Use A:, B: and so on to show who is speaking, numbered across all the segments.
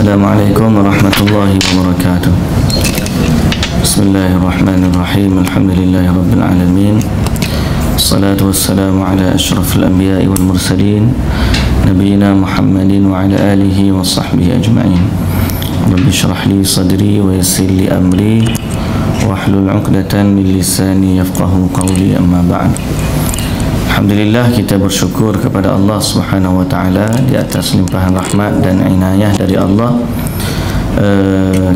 A: Assalamualaikum warahmatullahi wabarakatuh. Bismillahirrahmanirrahim. Alhamdulillahirabbil alamin. Wassalatu wassalamu ala asyrafil anbiya'i wal mursalin nabiyina Muhammadin wa ala alihi wa sahbihi ajma'in. Rabbi shrah li sadri wa yassir li amri wahlul 'uqdatan min lisani yafqahu qawli, amma ba'd. Alhamdulillah, kita bersyukur kepada Allah Subhanahu wa taala di atas limpahan rahmat dan inayah dari Allah.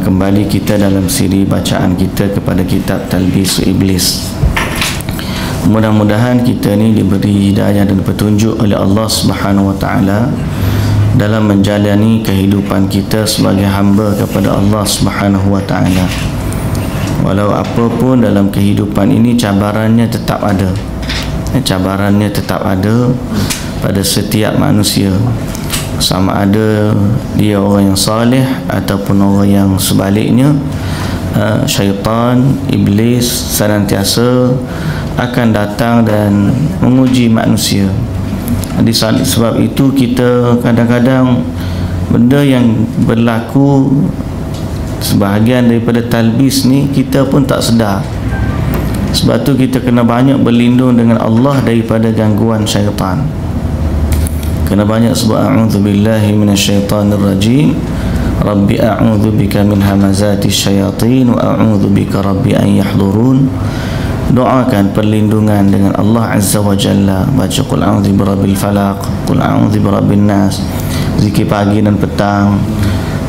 A: Kembali kita dalam siri bacaan kita kepada kitab Talbis Iblis. Mudah-mudahan kita ni diberi hidayah dan petunjuk oleh Allah Subhanahu wa taala dalam menjalani kehidupan kita sebagai hamba kepada Allah Subhanahu wa taala. Walau apapun dalam kehidupan ini, cabarannya tetap ada. Cabarannya tetap ada pada setiap manusia, sama ada dia orang yang saleh ataupun orang yang sebaliknya. Syaitan, iblis senantiasa akan datang dan menguji manusia. Sebab itu kita kadang-kadang benda yang berlaku, sebahagian daripada talbis ni kita pun tak sedar. Sebab tu kita kena banyak berlindung dengan Allah daripada gangguan syaitan. Kena banyak sebut a'udzubillahi minasyaitanirrajim. Rabbi a'udzubika min hamazati syayatin wa a'udzubika rabbi an yahdurun. Doakan perlindungan dengan Allah Azza wa Jalla. Baca qul a'udzu birabbil falaq, qul a'udzu birabbin nas, zikir pagi dan petang.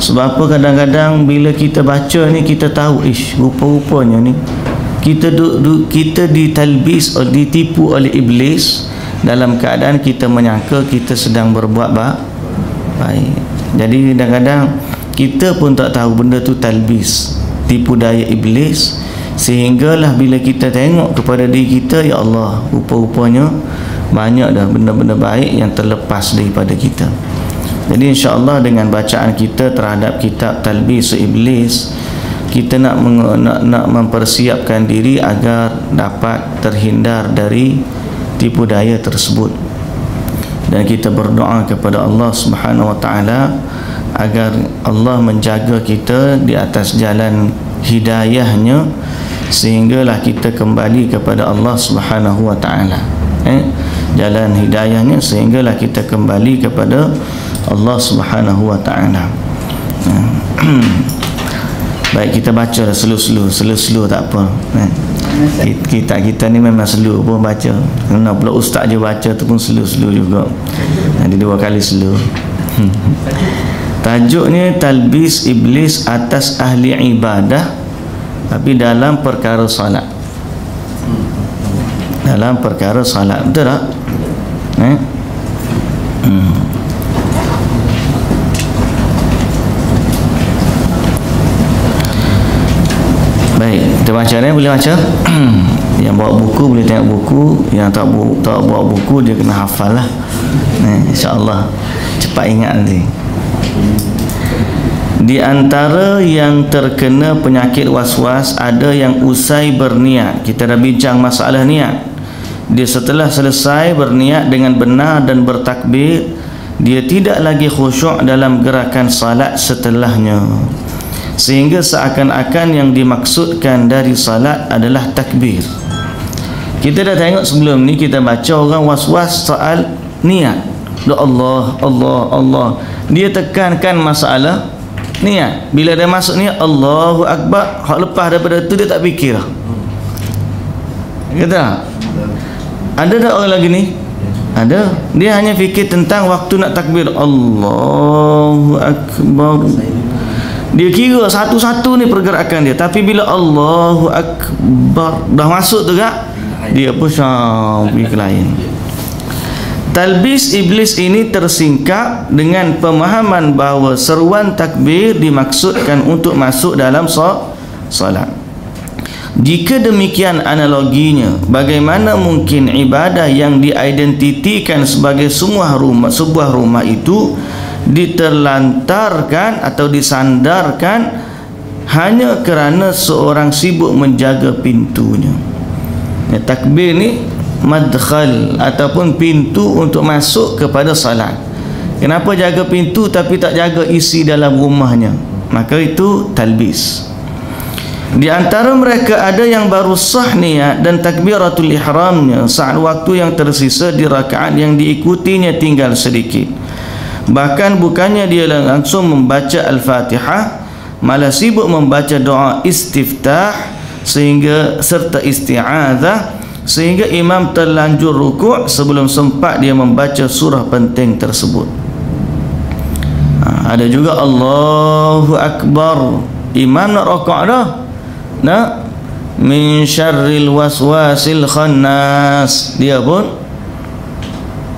A: Sebab apa, kadang-kadang bila kita baca ni kita tahu rupa-rupanya ni kita ditalbis, ditipu oleh iblis dalam keadaan kita menyangka kita sedang berbuat baik. Jadi kadang-kadang kita pun tak tahu benda tu talbis, tipu daya iblis, sehinggalah bila kita tengok kepada diri kita, ya Allah, rupa-rupanya banyak dah benda-benda baik yang terlepas daripada kita. Jadi insya-Allah dengan bacaan kita terhadap kitab Talbis Iblis, kita nak mempersiapkan diri agar dapat terhindar dari tipu daya tersebut. Dan kita berdoa kepada Allah Subhanahu wa taala agar Allah menjaga kita di atas jalan hidayahnya, sehinggalah kita kembali kepada Allah Subhanahu wa taala. Jalan hidayahnya sehinggalah kita kembali kepada Allah Subhanahu wa taala. Baik, kita baca slow tak apa. Kita ni memang slow pun baca. Kena pula ustaz je baca tu pun slow juga. Jadi 2 kali slow. Tajuknya Talbis Iblis atas ahli ibadah, tapi dalam perkara salat. Dalam perkara salat, betul tak? Baik, kita baca ni, boleh baca. Yang bawa buku boleh tengok buku, yang tak bawa buku dia kena hafal lah. InsyaAllah cepat ingat nanti. Di antara yang terkena penyakit was-was, ada yang usai berniat. Kita dah bincang masalah niat. Dia setelah selesai berniat dengan benar dan bertakbir, dia tidak lagi khusyuk dalam gerakan salat setelahnya, sehingga seakan-akan yang dimaksudkan dari salat adalah takbir. Kita dah tengok sebelum ni, kita baca orang was-was soal niat. Allah, Allah, Allah. Dia tekankan masalah niat. Bila dia masuk niat Allahu Akbar, hak lepas daripada tu dia tak fikir. Kata ada tak orang lagi ni? Ada. Dia hanya fikir tentang waktu nak takbir, Allahu Akbar. Dia kira satu-satu ni pergerakan dia. Tapi bila Allahu Akbar dah masuk tu kak, dia pun pergi ke lain. Talbis Iblis ini tersingkap dengan pemahaman bahawa seruan takbir dimaksudkan untuk masuk dalam solat. Jika demikian analoginya, bagaimana mungkin ibadah yang diidentitikan sebagai sebuah rumah itu diterlantarkan atau disandarkan hanya kerana seorang sibuk menjaga pintunya? Takbir ni madkhal ataupun pintu untuk masuk kepada salat. Kenapa jaga pintu tapi tak jaga isi dalam rumahnya? Maka itu talbis. Di antara mereka ada yang baru sah niat dan takbiratul ihramnya saat waktu yang tersisa di rakaat yang diikutinya tinggal sedikit. Bahkan bukannya dia langsung membaca Al-Fatihah, malah sibuk membaca doa istiftah serta isti'adzah, sehingga imam terlanjur rukuk sebelum sempat dia membaca surah penting tersebut. Ada juga Allahu Akbar, imam nak rukuk dah, nak min syarril waswasil khannas, dia pun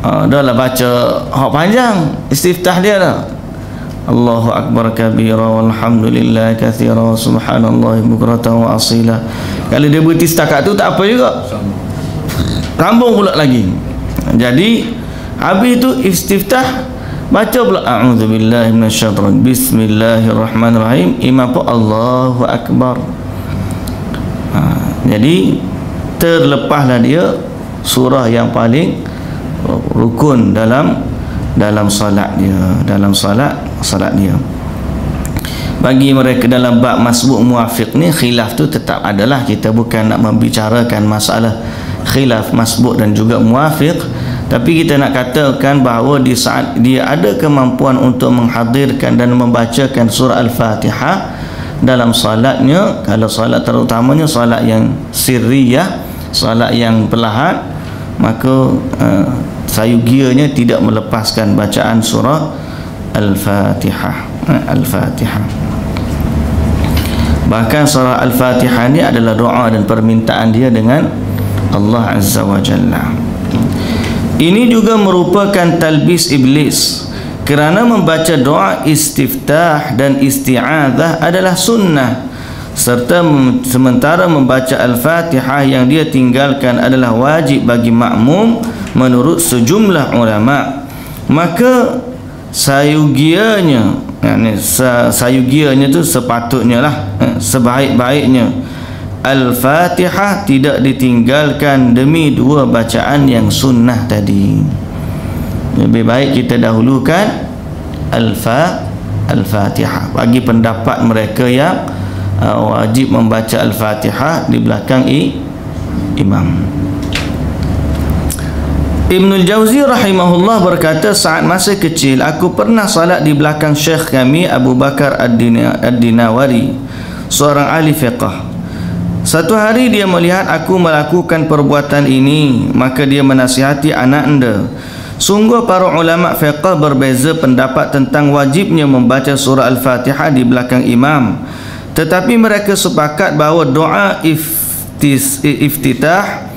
A: dah lah baca hak panjang istiftah dia dah, Allahu Akbar kabira walhamdulillah katsira subhanallah bukratan wa asila. Kalau dia berhenti setakat tu tak apa juga, sambung pula lagi. Jadi habis tu istiftah, baca pula a'udzubillahi minasyaitanir bismillahirrahmanirrahim, imam pun Allahu Akbar. Jadi terlepaslah dia surah yang paling rukun dalam salat dia, dalam salat dia. Bagi mereka dalam bab masbuk muafiq ni, khilaf tu tetap adalah. Kita bukan nak membicarakan masalah khilaf masbuk dan juga muafiq, tapi kita nak katakan bahawa di saat dia ada kemampuan untuk menghadirkan dan membacakan surah Al-Fatihah dalam salatnya, kalau salat terutamanya salat yang sirriyah, salat yang perlahan, maka sayugianya tidak melepaskan bacaan surah Al-Fatihah. Bahkan surah Al-Fatihah ini adalah doa dan permintaan dia dengan Allah Azza wa Jalla. Ini juga merupakan talbis iblis, kerana membaca doa istiftah dan isti'adzah adalah sunnah, serta sementara membaca Al-Fatihah yang dia tinggalkan adalah wajib bagi makmum menurut sejumlah ulama. Maka sayugianya tu sepatutnya lah, sebaik-baiknya Al-Fatihah tidak ditinggalkan demi dua bacaan yang sunnah tadi. Lebih baik kita dahulukan Al-Fatihah bagi pendapat mereka yang wajib membaca Al-Fatihah di belakang imam. Ibnul Jauzi rahimahullah berkata, saat masa kecil aku pernah salat di belakang syekh kami Abu Bakar Ad-Dinawari, seorang ahli fiqh. Satu hari dia melihat aku melakukan perbuatan ini, maka dia menasihati anak anda. Sungguh para ulama fiqh berbeza pendapat tentang wajibnya membaca surah Al-Fatihah di belakang imam, tetapi mereka sepakat bahawa doa iftitah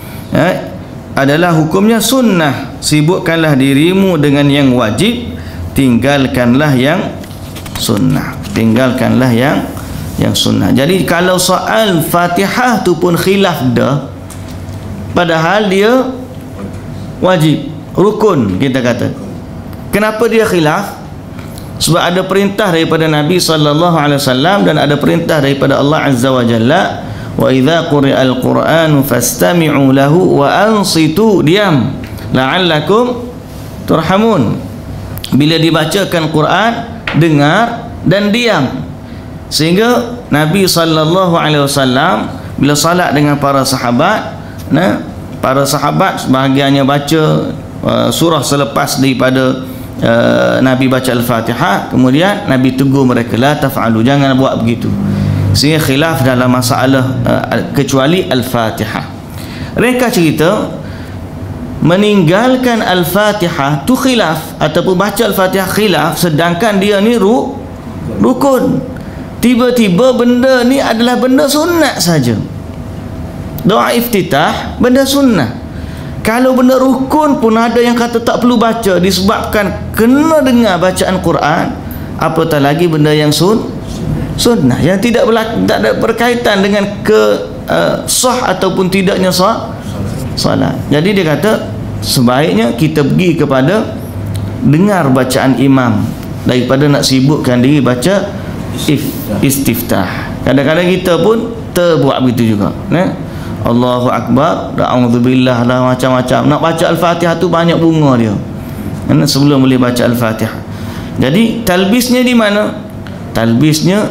A: adalah hukumnya sunnah. Sibukkanlah dirimu dengan yang wajib, tinggalkanlah yang sunnah. Tinggalkanlah yang sunnah. Jadi kalau soal Fatihah tu pun khilaf dah, padahal dia wajib, rukun kita kata. Kenapa dia khilaf? Sebab ada perintah daripada Nabi SAW dan ada perintah daripada Allah Azza wa Jalla, wa idza quri'al qur'anu fastami'u lahu wa ansitu, diam, la'allakum turhamun. Bila dibacakan Quran, dengar dan diam. Sehingga Nabi SAW bila salat dengan para sahabat, para sahabat sebahagiannya baca surah selepas daripada Nabi baca Al-Fatihah, kemudian Nabi tegur mereka, la taf'alu, jangan buat begitu. Sehingga khilaf dalam masalah kecuali Al-Fatihah. Mereka cerita meninggalkan Al-Fatihah tu khilaf, ataupun baca Al-Fatihah khilaf, sedangkan dia ni rukun. Tiba-tiba benda ni adalah benda sunat saja. Doa iftitah benda sunnah. Kalau benda rukun pun ada yang kata tak perlu baca disebabkan kena dengar bacaan Quran, apatah lagi benda yang sunnah yang tidak ada berkaitan dengan sah ataupun tidaknya salat. Jadi dia kata sebaiknya kita pergi kepada dengar bacaan imam daripada nak sibukkan diri baca istiftah. Kadang-kadang kita pun terbuat begitu juga, Allahu Akbar, a'udzubillah lah, macam-macam. Nak baca Al-Fatihah tu banyak bunga dia, sebelum boleh baca Al-Fatihah. Jadi talbisnya di mana? Talbisnya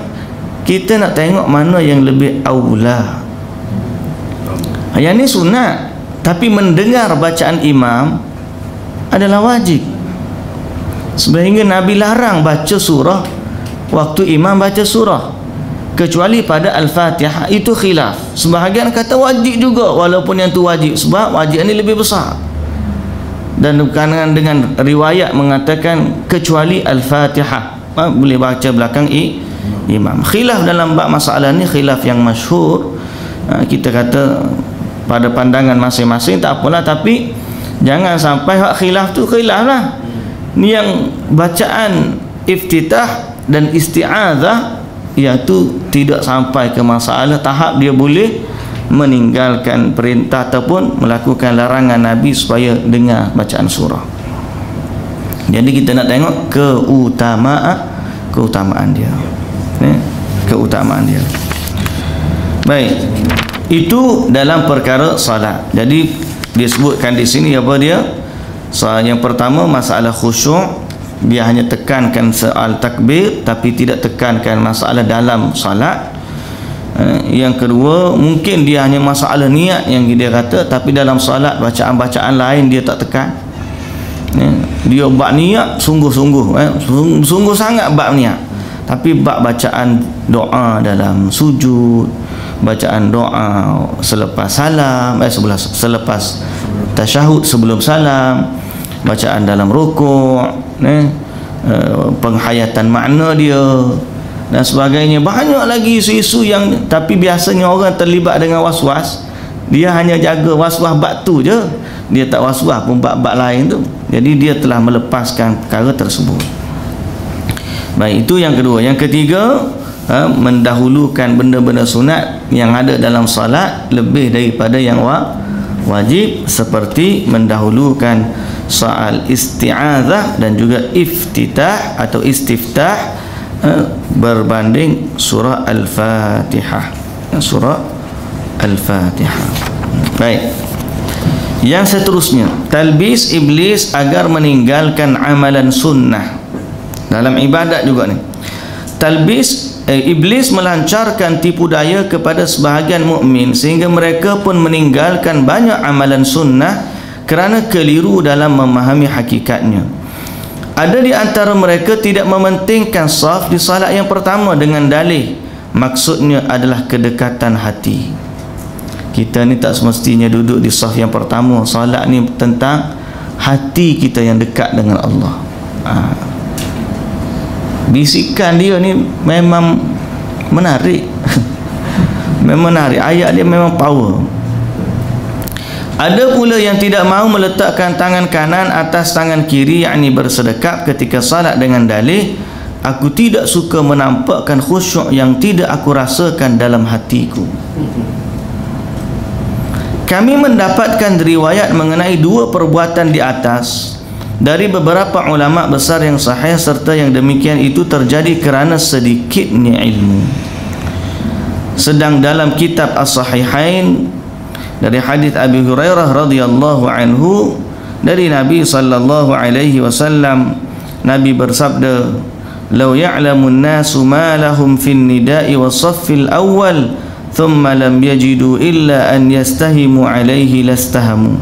A: kita nak tengok mana yang lebih aula. Yang ni sunat, tapi mendengar bacaan imam adalah wajib. Sehingga Nabi larang baca surah waktu imam baca surah, kecuali pada Al-Fatihah. Itu khilaf. Sebahagian kata wajib juga, walaupun yang tu wajib, sebab wajib ni lebih besar. Dan bukan dengan riwayat mengatakan kecuali Al-Fatihah, boleh baca belakang imam. Khilaf dalam bab masalah ni khilaf yang masyhur. Kita kata pada pandangan masing-masing tak apalah, tapi jangan sampai hak khilaf tu khilaf lah. Ni yang bacaan iftitah dan isti'adzah, iaitu tidak sampai ke masalah tahap dia boleh meninggalkan perintah ataupun melakukan larangan Nabi supaya dengar bacaan surah. Jadi kita nak tengok keutamaan dia. Keutamaan dia. Baik. Itu dalam perkara salat. Jadi disebutkan di sini apa dia? Soal yang pertama masalah khusyuk, dia hanya tekankan soal takbir tapi tidak tekankan masalah dalam salat. Yang kedua, mungkin dia hanya masalah niat yang dia kata, tapi dalam salat bacaan-bacaan lain dia tak tekan. Dia bab niat sungguh-sungguh, sungguh sangat bab niat. Tapi bab bacaan doa dalam sujud, bacaan doa selepas salam, selepas tasyahud sebelum salam, bacaan dalam rukuk, penghayatan makna dia dan sebagainya. Banyak lagi isu-isu yang, tapi biasanya orang terlibat dengan was-was, dia hanya jaga was-was bab tu je, dia tak was-was pun bab-bab lain tu. Jadi dia telah melepaskan perkara tersebut. Baik, itu yang kedua. Yang ketiga, mendahulukan benda-benda sunat yang ada dalam salat lebih daripada yang wajib, seperti mendahulukan soal isti'adzah dan juga iftitah atau istiftah berbanding surah Al-Fatihah. Surah Al-Fatihah. Baik. Yang seterusnya, talbis iblis agar meninggalkan amalan sunnah dalam ibadat juga ni. Talbis iblis melancarkan tipu daya kepada sebahagian mukmin sehingga mereka pun meninggalkan banyak amalan sunnah kerana keliru dalam memahami hakikatnya. Ada di antara mereka tidak mementingkan saf di salat yang pertama dengan dalih maksudnya adalah kedekatan hati. Kita ni tak semestinya duduk di saf yang pertama. Salat ni tentang hati kita yang dekat dengan Allah. Bisikan dia ni memang menarik. Memang menarik. Ayat dia memang power. Ada pula yang tidak mahu meletakkan tangan kanan atas tangan kiri, yakni bersedekap ketika salat dengan dalih, aku tidak suka menampakkan khusyuk yang tidak aku rasakan dalam hatiku. Kami mendapatkan riwayat mengenai dua perbuatan di atas dari beberapa ulama besar yang sahih, serta yang demikian itu terjadi kerana sedikitnya ilmu. Sedang dalam kitab As-Sahihain dari hadis Abi Hurairah radhiyallahu anhu dari Nabi sallallahu alaihi wasallam, Nabi bersabda, "Law ya'lamu an-nasu ma lahum fin nida'i was-saffil awwal thumma lam yajidu illa an yastahimu alaihi lastahamu."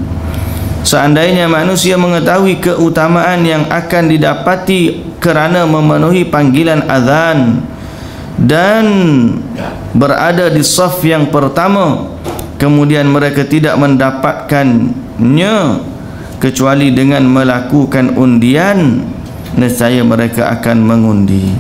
A: Seandainya manusia mengetahui keutamaan yang akan didapati kerana memenuhi panggilan azan dan berada di saf yang pertama, kemudian mereka tidak mendapatkannya kecuali dengan melakukan undian, nescaya mereka akan mengundi.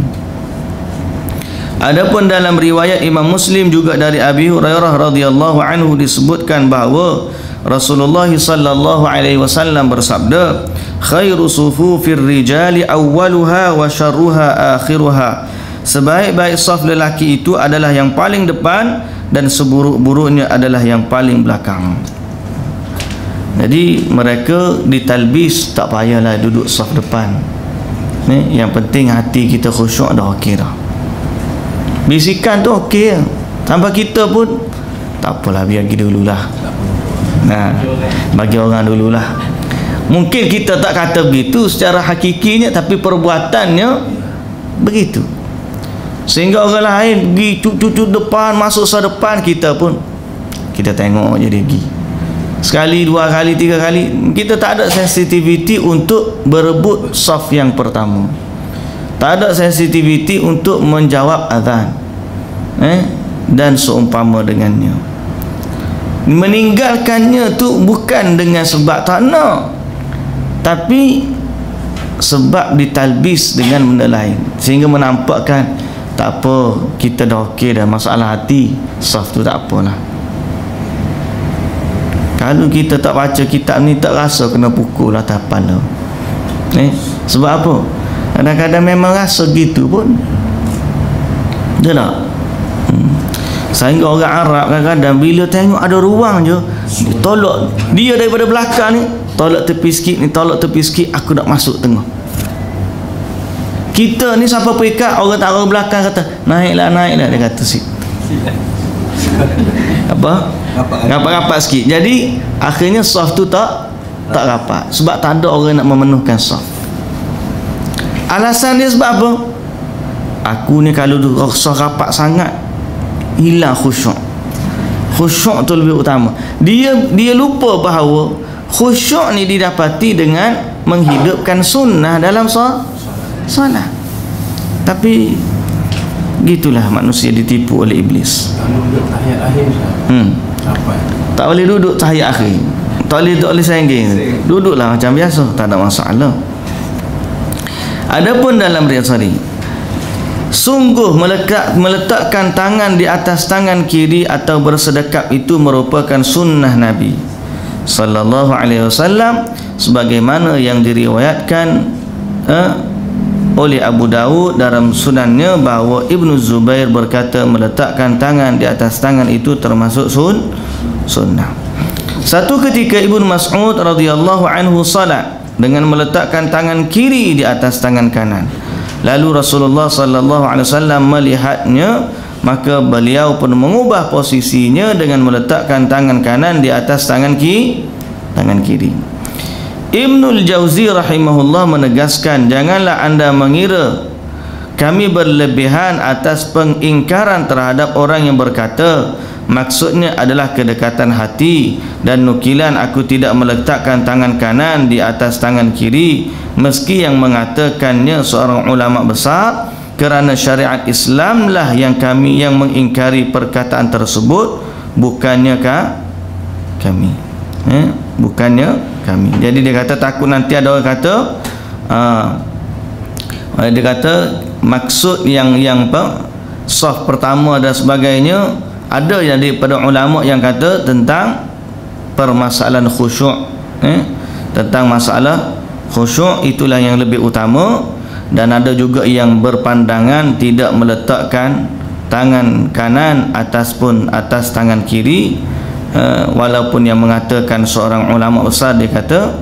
A: Adapun dalam riwayat Imam Muslim juga dari Abi Hurairah radhiyallahu anhu disebutkan bahawa Rasulullah sallallahu alaihi wasallam bersabda, "Khairu sufufir rijali awwaluha wa syarruha akhiruha." Sebaik-baik saf lelaki itu adalah yang paling depan dan seburuk-buruknya adalah yang paling belakang. Jadi mereka ditalbis, tak payahlah duduk saf depan. Yang penting hati kita khusyuk dah okey dah. Bisikan tu okey, tanpa kita pun tak apalah, biar pergi dululah. Bagi orang dululah. Mungkin kita tak kata begitu secara hakikinya, tapi perbuatannya begitu. Sehingga orang lain pergi cucu depan, masuk depan, kita pun kita tengok je dia pergi. Sekali, dua kali, tiga kali. Kita tak ada sensitivity untuk berebut saf yang pertama. Tak ada sensitivity untuk menjawab azan, dan seumpama dengannya. Meninggalkannya tu bukan dengan sebab tak nak, tapi sebab ditalbis dengan benda lain, sehingga menampakkan tak apa, kita dah okey dah, masalah hati saf tu tak apalah. Kalau kita tak baca kitab ni, tak rasa kena pukul atas kepala. Sebab apa? Kadang-kadang memang rasa gitu pun. Dia tak? Sehingga orang Arab kadang-kadang bila tengok ada ruang je, dia tolak dia daripada belakang ni, tolak tepi sikit ni, tolak tepi sikit, aku nak masuk tengah. Kita ni siapa perikat, orang tak orang belakang kata naiklah, dia kata sikit apa? Rapat-rapat sikit. Jadi akhirnya saf tu tak rapat, sebab tak ada orang nak memenuhkan saf. Alasan dia sebab apa? Aku ni kalau saf rapat sangat, hilang khusyuk. Khusyuk tu lebih utama. Dia lupa bahawa khusyuk ni didapati dengan menghidupkan sunnah dalam solat. Tapi gitulah manusia ditipu oleh iblis.
B: Tahiyat akhir
A: tak boleh duduk tahiyat akhir, tak boleh duduk oleh sengging, duduklah macam biasa, tak ada masalah. Adapun dalam Riyadhus Shalihin, sungguh meletakkan tangan di atas tangan kiri atau bersedekap itu merupakan sunnah Nabi sallallahu alaihi wasallam, sebagaimana yang diriwayatkan oleh Abu Dawud dalam sunannya bahawa Ibnu Zubair berkata meletakkan tangan di atas tangan itu termasuk sunnah. Satu ketika Ibnu Mas'ud radhiyallahu anhu salat dengan meletakkan tangan kiri di atas tangan kanan. Lalu Rasulullah sallallahu alaihi wasallam melihatnya, maka beliau pun mengubah posisinya dengan meletakkan tangan kanan di atas tangan kiri. Ibnul Jauzi rahimahullah menegaskan, janganlah anda mengira kami berlebihan atas pengingkaran terhadap orang yang berkata maksudnya adalah kedekatan hati, dan nukilan aku tidak meletakkan tangan kanan di atas tangan kiri, meski yang mengatakannya seorang ulama besar, kerana syariat Islamlah yang mengingkari perkataan tersebut, bukannya kami. Bukannya kami. Jadi dia kata takut nanti ada orang kata dia kata maksud yang apa, saf pertama dan sebagainya. Ada yang daripada ulama yang kata tentang permasalahan khusyuk, tentang masalah khusyuk itulah yang lebih utama, dan ada juga yang berpandangan tidak meletakkan tangan kanan atas tangan kiri, walaupun yang mengatakan seorang ulama besar, dia kata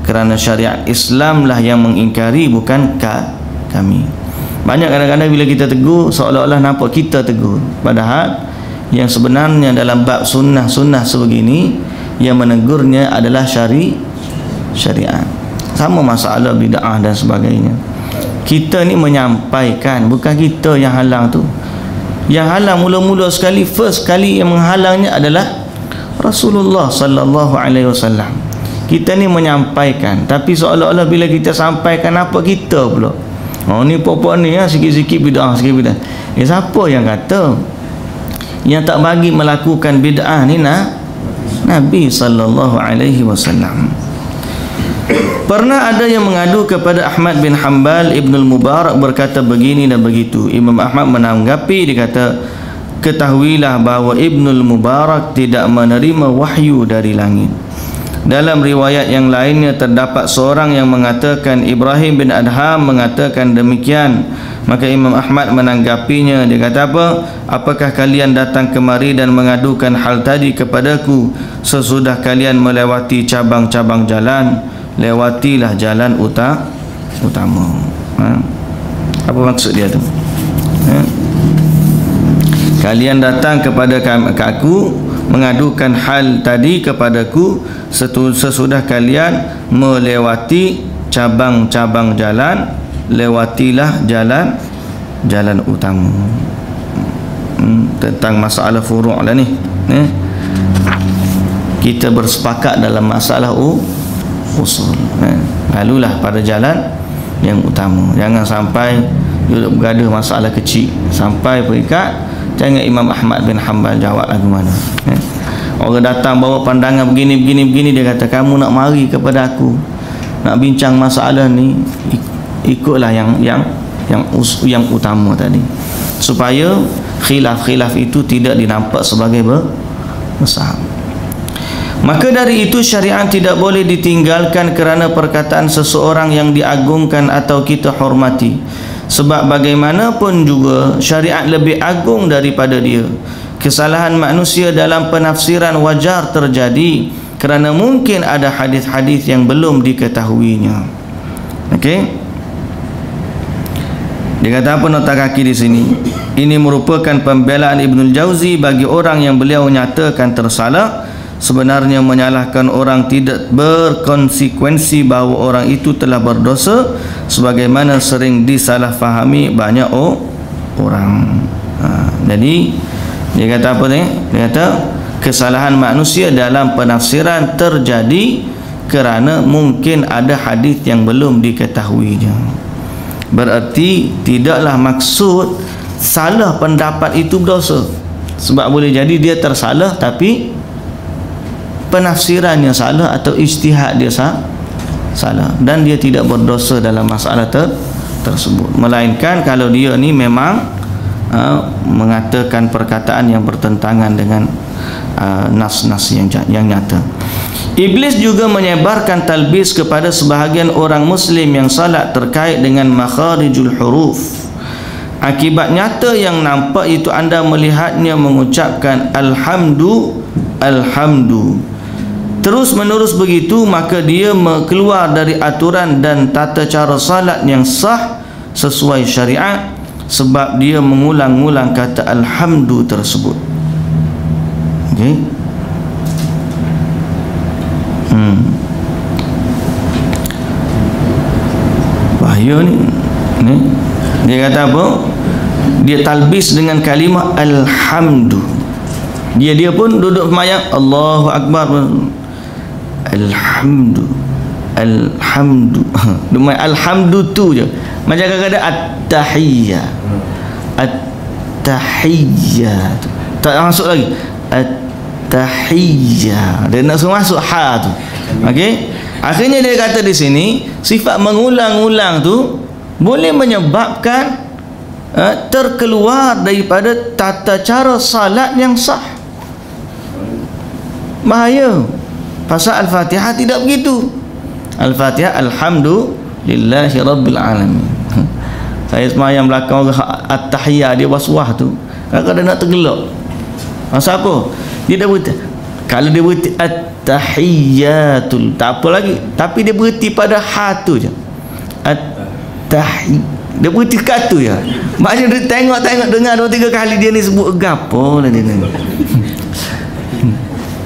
A: kerana syariat Islamlah yang mengingkari, bukan kami. Banyak kadang-kadang bila kita tegur seolah-olah nampak kita tegur, padahal yang sebenarnya dalam bab sunnah sebegini yang menegurnya adalah syariat. Sama masalah bid'ah dan sebagainya. Kita ni menyampaikan, bukan kita yang halang tu. Yang halang mula-mula sekali, first kali yang menghalangnya adalah Rasulullah sallallahu alaihi wasallam. Kita ni menyampaikan, tapi seolah-olah bila kita sampaikan apa kita pula. Ni pokok ni sikit-sikit bid'ah, sikit bid'ah. Siapa yang kata? Yang tak bagi melakukan bid'ah ni Nabi sallallahu alaihi wasallam. Pernah ada yang mengadu kepada Ahmad bin Hanbal, Ibnul Mubarak berkata begini dan begitu. Imam Ahmad menanggapi, dia kata, ketahuilah bahawa Ibnul Mubarak tidak menerima wahyu dari langit. Dalam riwayat yang lainnya terdapat seorang yang mengatakan Ibrahim bin Adham mengatakan demikian. Maka Imam Ahmad menanggapinya, dia kata apa? Apakah kalian datang kemari dan mengadukan hal tadi kepadaku sesudah kalian melewati cabang-cabang jalan? Lewatilah jalan utama. Apa maksud dia tu? Kalian datang kepada aku mengadukan hal tadi kepadaku sesudah kalian melewati cabang-cabang jalan, lewatilah jalan utama. Tentang masalah furu' lah ni. Kita bersepakat dalam masalah usul. Lalulah pada jalan yang utama. Jangan sampai duduk bergaduh masalah kecil sampai perikat jangan Imam Ahmad bin Hanbal jawab lagu mana. Orang datang bawa pandangan begini dia kata kamu nak mari kepada aku nak bincang masalah ni, ikutlah yang utama tadi supaya khilaf-khilaf itu tidak dinampak sebagai besar. Maka dari itu syariat tidak boleh ditinggalkan kerana perkataan seseorang yang diagungkan atau kita hormati. Sebab bagaimanapun juga syariat lebih agung daripada dia. Kesalahan manusia dalam penafsiran wajar terjadi kerana mungkin ada hadis-hadis yang belum diketahuinya. Okey. Dia kata apa nota kaki di sini? Ini merupakan pembelaan Ibnul Jauzi bagi orang yang beliau nyatakan tersalah. Sebenarnya menyalahkan orang tidak berkonsekuensi bahawa orang itu telah berdosa sebagaimana sering disalahfahami banyak orang. Jadi dia kata apa ni? Dia kata kesalahan manusia dalam penafsiran terjadi kerana mungkin ada hadis yang belum diketahuinya. Berarti tidaklah maksud salah pendapat itu berdosa. Sebab boleh jadi dia tersalah tapi penafsirannya salah atau ijtihad dia salah dan dia tidak berdosa dalam masalah tersebut, melainkan kalau dia ni memang mengatakan perkataan yang bertentangan dengan nas-nas yang nyata. Iblis juga menyebarkan talbis kepada sebahagian orang muslim yang salat terkait dengan makharijul huruf. Akibat nyata yang nampak itu anda melihatnya mengucapkan alhamdu terus menerus begitu, maka dia keluar dari aturan dan tata cara salat yang sah sesuai syariat sebab dia mengulang-ulang kata alhamdu tersebut. Okey. Bahaya ni. Dia kata apa? Dia talbis dengan kalimah alhamdu. Dia pun duduk semayang Allahu Akbar, alhamdu alhamdu tu je macam kadang-kadang at-tahiyyah tak masuk lagi at-tahiyyah, dia nak suruh masuk ha tu. Okey, akhirnya dia kata di sini sifat mengulang-ulang tu boleh menyebabkan terkeluar daripada tata cara salat yang sah. Bahaya. Pasal Al-Fatihah tidak begitu. Al-Fatihah alhamdulillahi rabbil alamin. Saya semayang belakang orang at-tahiyyah dia waswah tu. Kadang-kadang nak tergelak. Pasal apa? Dia dah berhenti. Kalau dia berhenti at-tahiyyatul tak apa lagi, tapi dia berhenti pada ha tu je. At-tahiyy. Dia berhenti kat tu je. Maknanya dia tengok-tengok dengar 2-3 kali dia ni sebut gapo lah dia ni.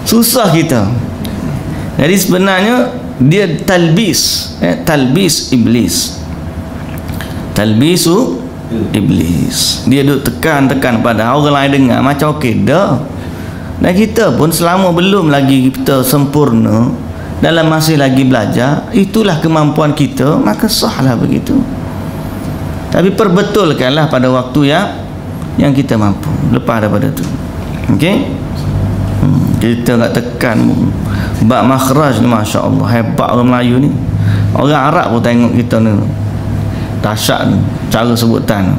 A: Susah kita. Jadi sebenarnya dia talbis iblis. Talbisu iblis. Dia duk tekan-tekan pada orang lain dengar macam okey dah. Dan kita pun selama belum lagi kita sempurna dalam masih lagi belajar, itulah kemampuan kita, maka sahlah begitu. Tapi perbetulkanlah pada waktu yang kita mampu. Lepas daripada tu. Okey? Kita nak tekan bab makhraj ni, masya-Allah hebat orang Melayu ni. Orang Arab pun tengok kita ni dahsyat ni cara sebutan.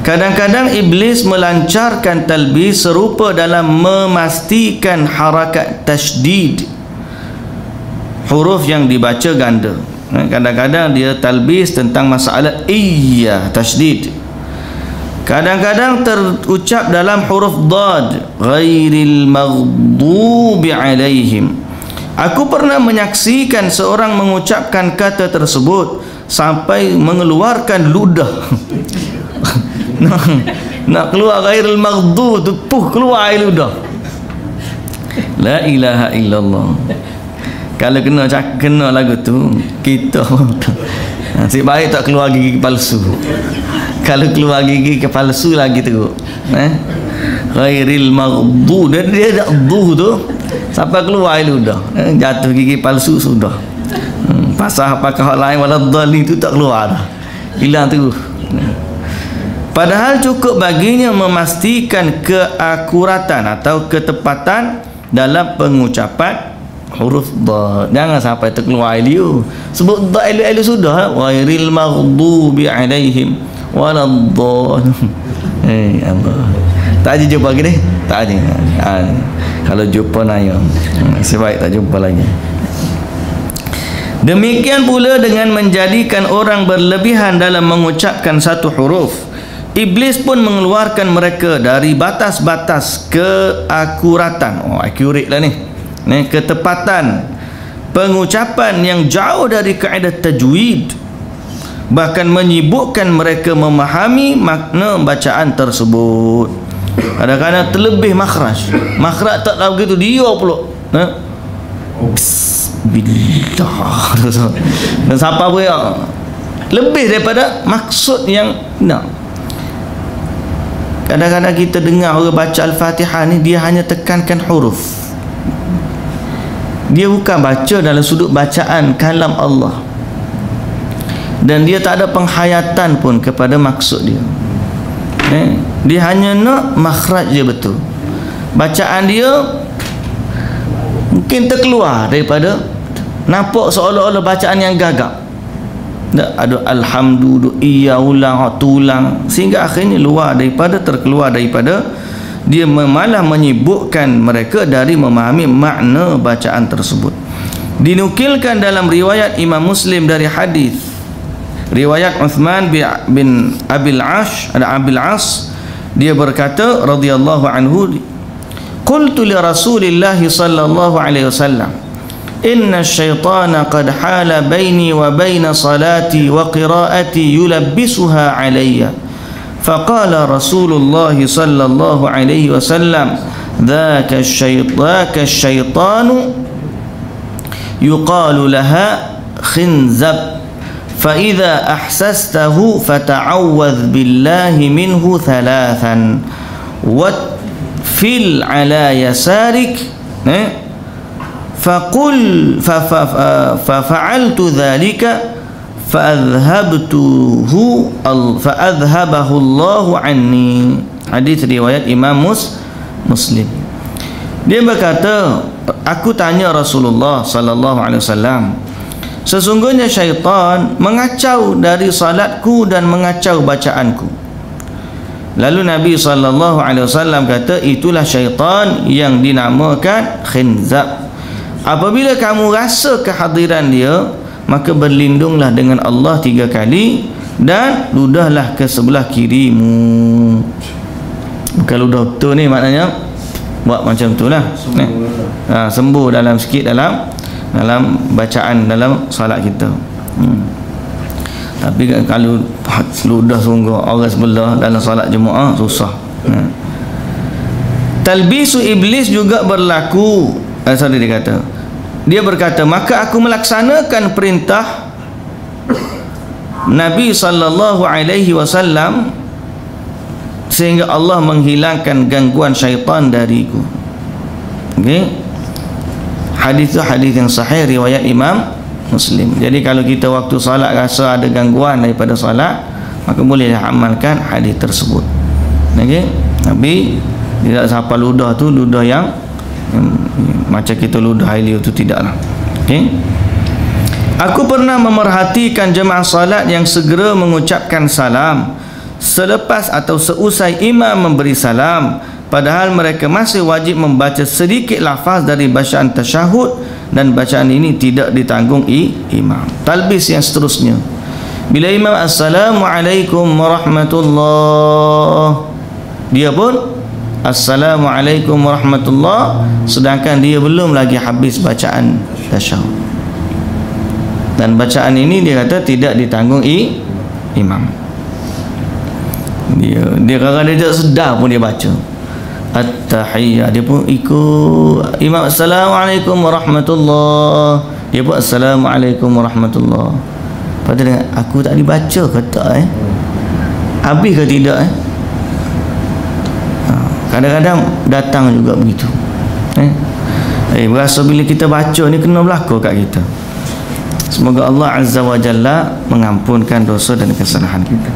A: Kadang-kadang iblis melancarkan talbis serupa dalam memastikan harakat tasydid huruf yang dibaca ganda. Kadang-kadang dia talbis tentang masalah iya tasydid. Kadang-kadang terucap dalam huruf dad, ghairil maghdubi alaihim. Aku pernah menyaksikan seorang mengucapkan kata tersebut sampai mengeluarkan ludah. nak keluar ghairil maghdub tu, keluar air ludah. La ilaha illallah. Kalau kena lagu tu, kita nasib baik tak keluar gigi palsu. Kalau keluar gigi palsu lagi teruk. Ghairil maghdu, dia dak du tu sampai keluar itu dah. Jatuh gigi palsu sudah. Pasal apakah hal lain waladhdallin itu tak keluar dah. Hilang terus. Padahal cukup baginya memastikan keakuratan atau ketepatan dalam pengucapan huruf dha. Jangan sampai terkeluar dia. Sebut dha elok-elok sudah. Ghairil maghdubi alaihim waladdallin. Allah. Tak ada jumpa lagi ni? Tak ada. Kalau jumpa naya. Sebaik tak jumpa lagi. Demikian pula dengan menjadikan orang berlebihan dalam mengucapkan satu huruf. Iblis pun mengeluarkan mereka dari batas-batas keakuratan. Accurate lah ni. Ketepatan pengucapan yang jauh dari kaedah tajwid, bahkan menyibukkan mereka memahami makna bacaan tersebut. Kadang-kadang terlebih makhraj tak tahu begitu dia pula bismillah dan siapa pun lebih daripada maksud yang nak. Kadang-kadang kita dengar orang baca Al-Fatihah ni, dia hanya tekankan huruf. Dia bukan baca dalam sudut bacaan kalam Allah, dan dia tak ada penghayatan pun kepada maksud dia. Dia hanya nak makhraj dia betul. Bacaan dia mungkin terkeluar daripada, nampak seolah-olah bacaan yang gagap. Ada alhamdulillah, iya ulang, tulang, sehingga akhirnya terkeluar daripada dia malah menyibukkan mereka dari memahami makna bacaan tersebut. Dinukilkan dalam riwayat Imam Muslim dari hadis riwayat Uthman bin Abil As, dia berkata radhiyallahu anhu, qultu li Rasulillah sallallahu alaihi wasallam, inna syaitana qad hala baini wa baina salati wa qiraati yulabbisuha alayya. Faqala Rasulullah sallallahu alaihi wasallam, dhaka syaitanu yuqalu laha khinzab, fa idza ahsastahu fata'awwadh billahi minhu thalathan wa fil ala yasarik faqul fa'altu dhalika fa'adhabahu Allahu anni. Hadis riwayat Imam Muslim. Dia berkata, aku tanya Rasulullah sallallahu alaihi wasallam, sesungguhnya syaitan mengacau dari salatku dan mengacau bacaanku. Lalu Nabi sallallahu alaihi wasallam kata, itulah syaitan yang dinamakan khinzab. Apabila kamu rasa kehadiran dia, maka berlindunglah dengan Allah 3 kali dan ludahlah ke sebelah kirimu. Bukan ludah betul ni, maknanya buat macam tu lah. Sembuh dalam sikit dalam bacaan dalam salat kita. Tapi kalau ludah sungguh orang sebelah dalam salat jemaah susah. Talbisu iblis juga berlaku. Dia berkata, maka aku melaksanakan perintah Nabi sallallahu alaihi wasallam sehingga Allah menghilangkan gangguan syaitan dariku. Okey. Hadis itu hadis yang sahih riwayat Imam Muslim. Jadi kalau kita waktu salat rasa ada gangguan daripada salat, maka bolehlah amalkan hadis tersebut. Okey. Tapi tidak sampai ludah tu ludah yang macam kita ludah air tu, tidaklah. Okey. Aku pernah memerhatikan jemaah salat yang segera mengucapkan salam selepas atau seusai imam memberi salam, padahal mereka masih wajib membaca sedikit lafaz dari bacaan tasyahud, dan bacaan ini tidak ditanggung imam. Talbis yang seterusnya, bila imam assalamualaikum warahmatullah, dia pun assalamualaikum warahmatullah, sedangkan dia belum lagi habis bacaan tasyahud. Dan bacaan ini dia kata tidak ditanggung imam. Dia kadang-kadang dia tak sedar pun dia baca. at-tahiyyat. Dia pun ikut imam, assalamualaikum warahmatullahi, dia pun assalamualaikum warahmatullahi. Padahal aku tak dibaca ke tak habis ke tidak kadang-kadang datang juga begitu berasa bila kita baca ni kena berlaku kat kita. Semoga Allah Azza wa Jalla mengampunkan dosa dan kesalahan kita.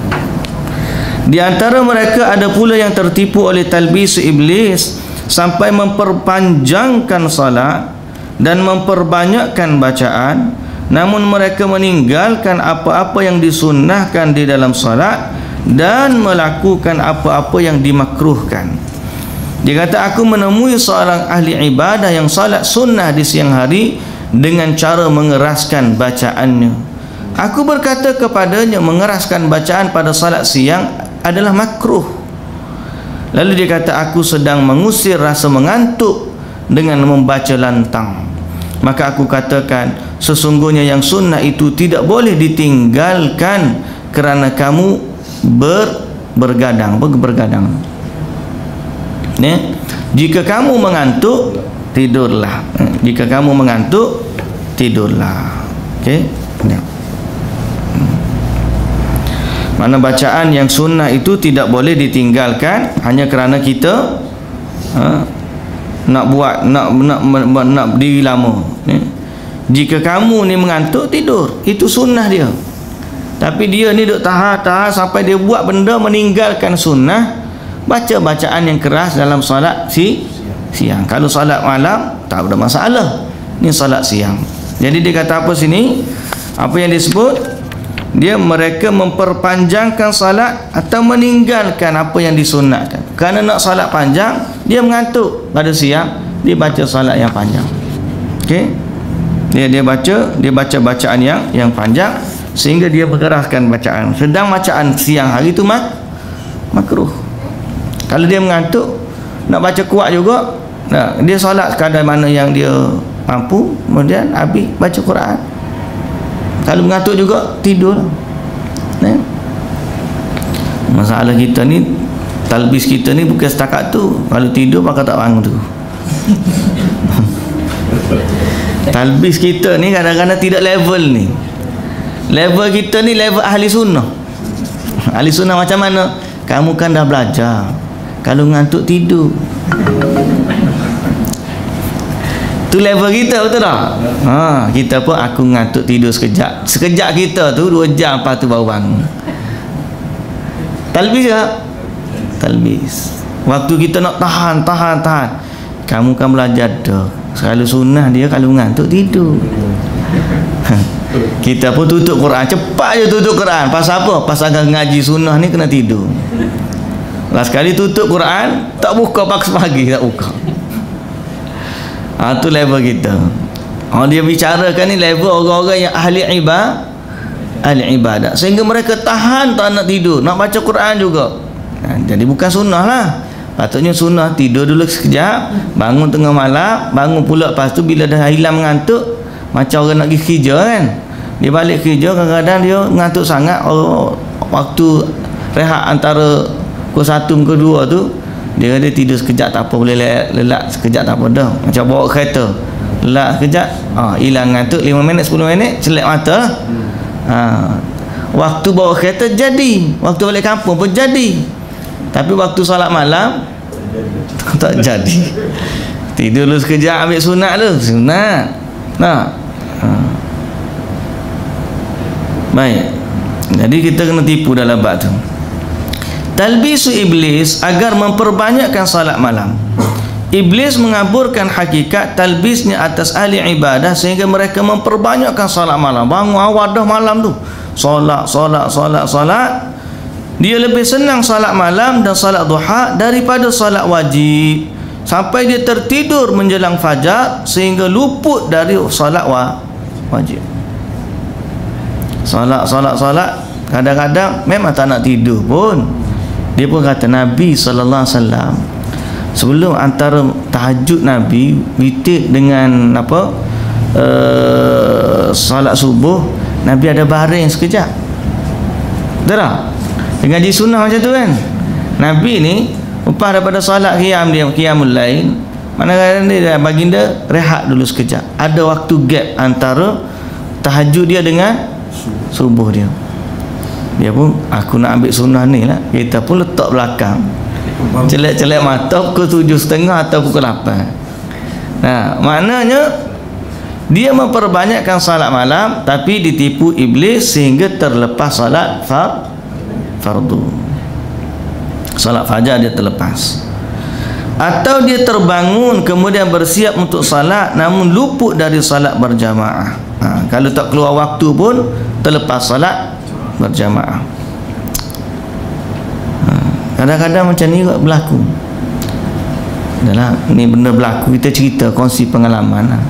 A: Di antara mereka ada pula yang tertipu oleh talbis iblis sampai memperpanjangkan salat dan memperbanyakkan bacaan, namun mereka meninggalkan apa-apa yang disunnahkan di dalam salat dan melakukan apa-apa yang dimakruhkan. Dia kata, aku menemui seorang ahli ibadah yang salat sunnah di siang hari dengan cara mengeraskan bacaannya. Aku berkata kepadanya, mengeraskan bacaan pada salat siang adalah makruh. Lalu dia kata, aku sedang mengusir rasa mengantuk dengan membaca lantang. Maka aku katakan, sesungguhnya yang sunnah itu tidak boleh ditinggalkan kerana kamu bergadang. Jika kamu mengantuk, tidurlah. Jika kamu mengantuk, tidurlah. Okey. Mana bacaan yang sunnah itu tidak boleh ditinggalkan hanya kerana kita nak buat nak diri lama. Jika kamu ni mengantuk, tidur. Itu sunnah dia. Tapi dia ni duk tahan sampai dia buat benda meninggalkan sunnah, baca bacaan yang keras dalam solat siang. Kalau solat malam tak ada masalah. Ni solat siang. Jadi dia kata apa sini? Apa yang disebut? Mereka memperpanjangkan salat atau meninggalkan apa yang disunatkan. Kerana nak salat panjang, dia mengantuk pada siang, dia baca salat yang panjang. Okey? Dia baca bacaan yang panjang sehingga dia mengeraskan bacaan. Sedang bacaan siang hari itu makruh. Kalau dia mengantuk, nak baca kuat juga, dia solat sekadar mana yang dia mampu, kemudian habis baca Quran. Kalau mengantuk juga, tidur. Masalah kita ni, talbis kita ni bukan setakat tu. Kalau tidur maka tak bangun tu. Talbis kita ni kadang-kadang tidak level ni. Level kita ni level ahli sunnah. Ahli sunnah macam mana? Kamu kan dah belajar, kalau ngantuk tidur. Tu level kita, betul tak? Kita pun aku ngantuk tidur sekejap. Sekejap kita tu 2 jam lepas tu baru bangun. Talbis tak? Talbis. Waktu kita nak tahan. Kamu kan belajar dah. Kalau sunnah dia kalau ngantuk tidur. Kita pun tutup Quran. Cepat je tutup Quran. Pasal apa? Pasal ngaji sunnah ni kena tidur. Last kali tutup Quran, tak buka pagi tak buka. Tu level kita. Dia bicarakan ni level orang-orang yang ahli ibadah, sehingga mereka tahan tak nak tidur, nak baca Quran juga. Jadi bukan sunnah lah. Patutnya sunnah tidur dulu sekejap, bangun tengah malam, bangun pula lepas tu bila dah hilang mengantuk, macam orang nak pergi kerja kan, dia balik kerja kadang-kadang dia mengantuk sangat. Waktu rehat antara pukul 1 pukul 2 tu, dia kata tidur sekejap tak apa, boleh lelak sekejap tak apa dah. Macam bawa kereta, lelak sekejap, hilang ngantuk 5 minit 10 minit, selek mata. Waktu bawa kereta jadi, waktu balik kampung pun jadi. Tapi waktu solat malam tak jadi. Tidur dulu sekejap, ambil sunat dulu. Sunat. Baik. Jadi kita kena tipu dalam bab tu. Talbisu iblis agar memperbanyakkan salat malam. Iblis mengaburkan hakikat talbisnya atas ahli ibadah sehingga mereka memperbanyakkan salat malam. Bangun awal dah malam tu, solat. Dia lebih senang salat malam dan salat duha daripada salat wajib, sampai dia tertidur menjelang fajar sehingga luput dari salat wajib. Salat kadang-kadang memang tak nak tidur pun. Dia pun kata Nabi SAW sebelum antara tahajud Nabi witir dengan salat subuh, Nabi ada baring sekejap. Betul tak? Dengan di sunnah macam tu kan. Nabi ni Lepas daripada solat qiyamul lail, mana-mana dia baginda rehat dulu sekejap. Ada waktu gap antara tahajud dia dengan subuh dia. Dia pun, aku nak ambil sunnah ni lah. Kita pun letak belakang, celak-celak mata pukul 7.30 atau pukul 8. Nah, maknanya dia memperbanyakkan salat malam, tapi ditipu iblis sehingga terlepas salat fardu. Salat fajar dia terlepas. Atau dia terbangun kemudian bersiap untuk salat namun luput dari salat berjamaah. Kalau tak keluar waktu pun terlepas salat berjamaah. Kadang-kadang macam ni berlaku. Adalah, ni benda berlaku, kita cerita, kongsi pengalaman lah.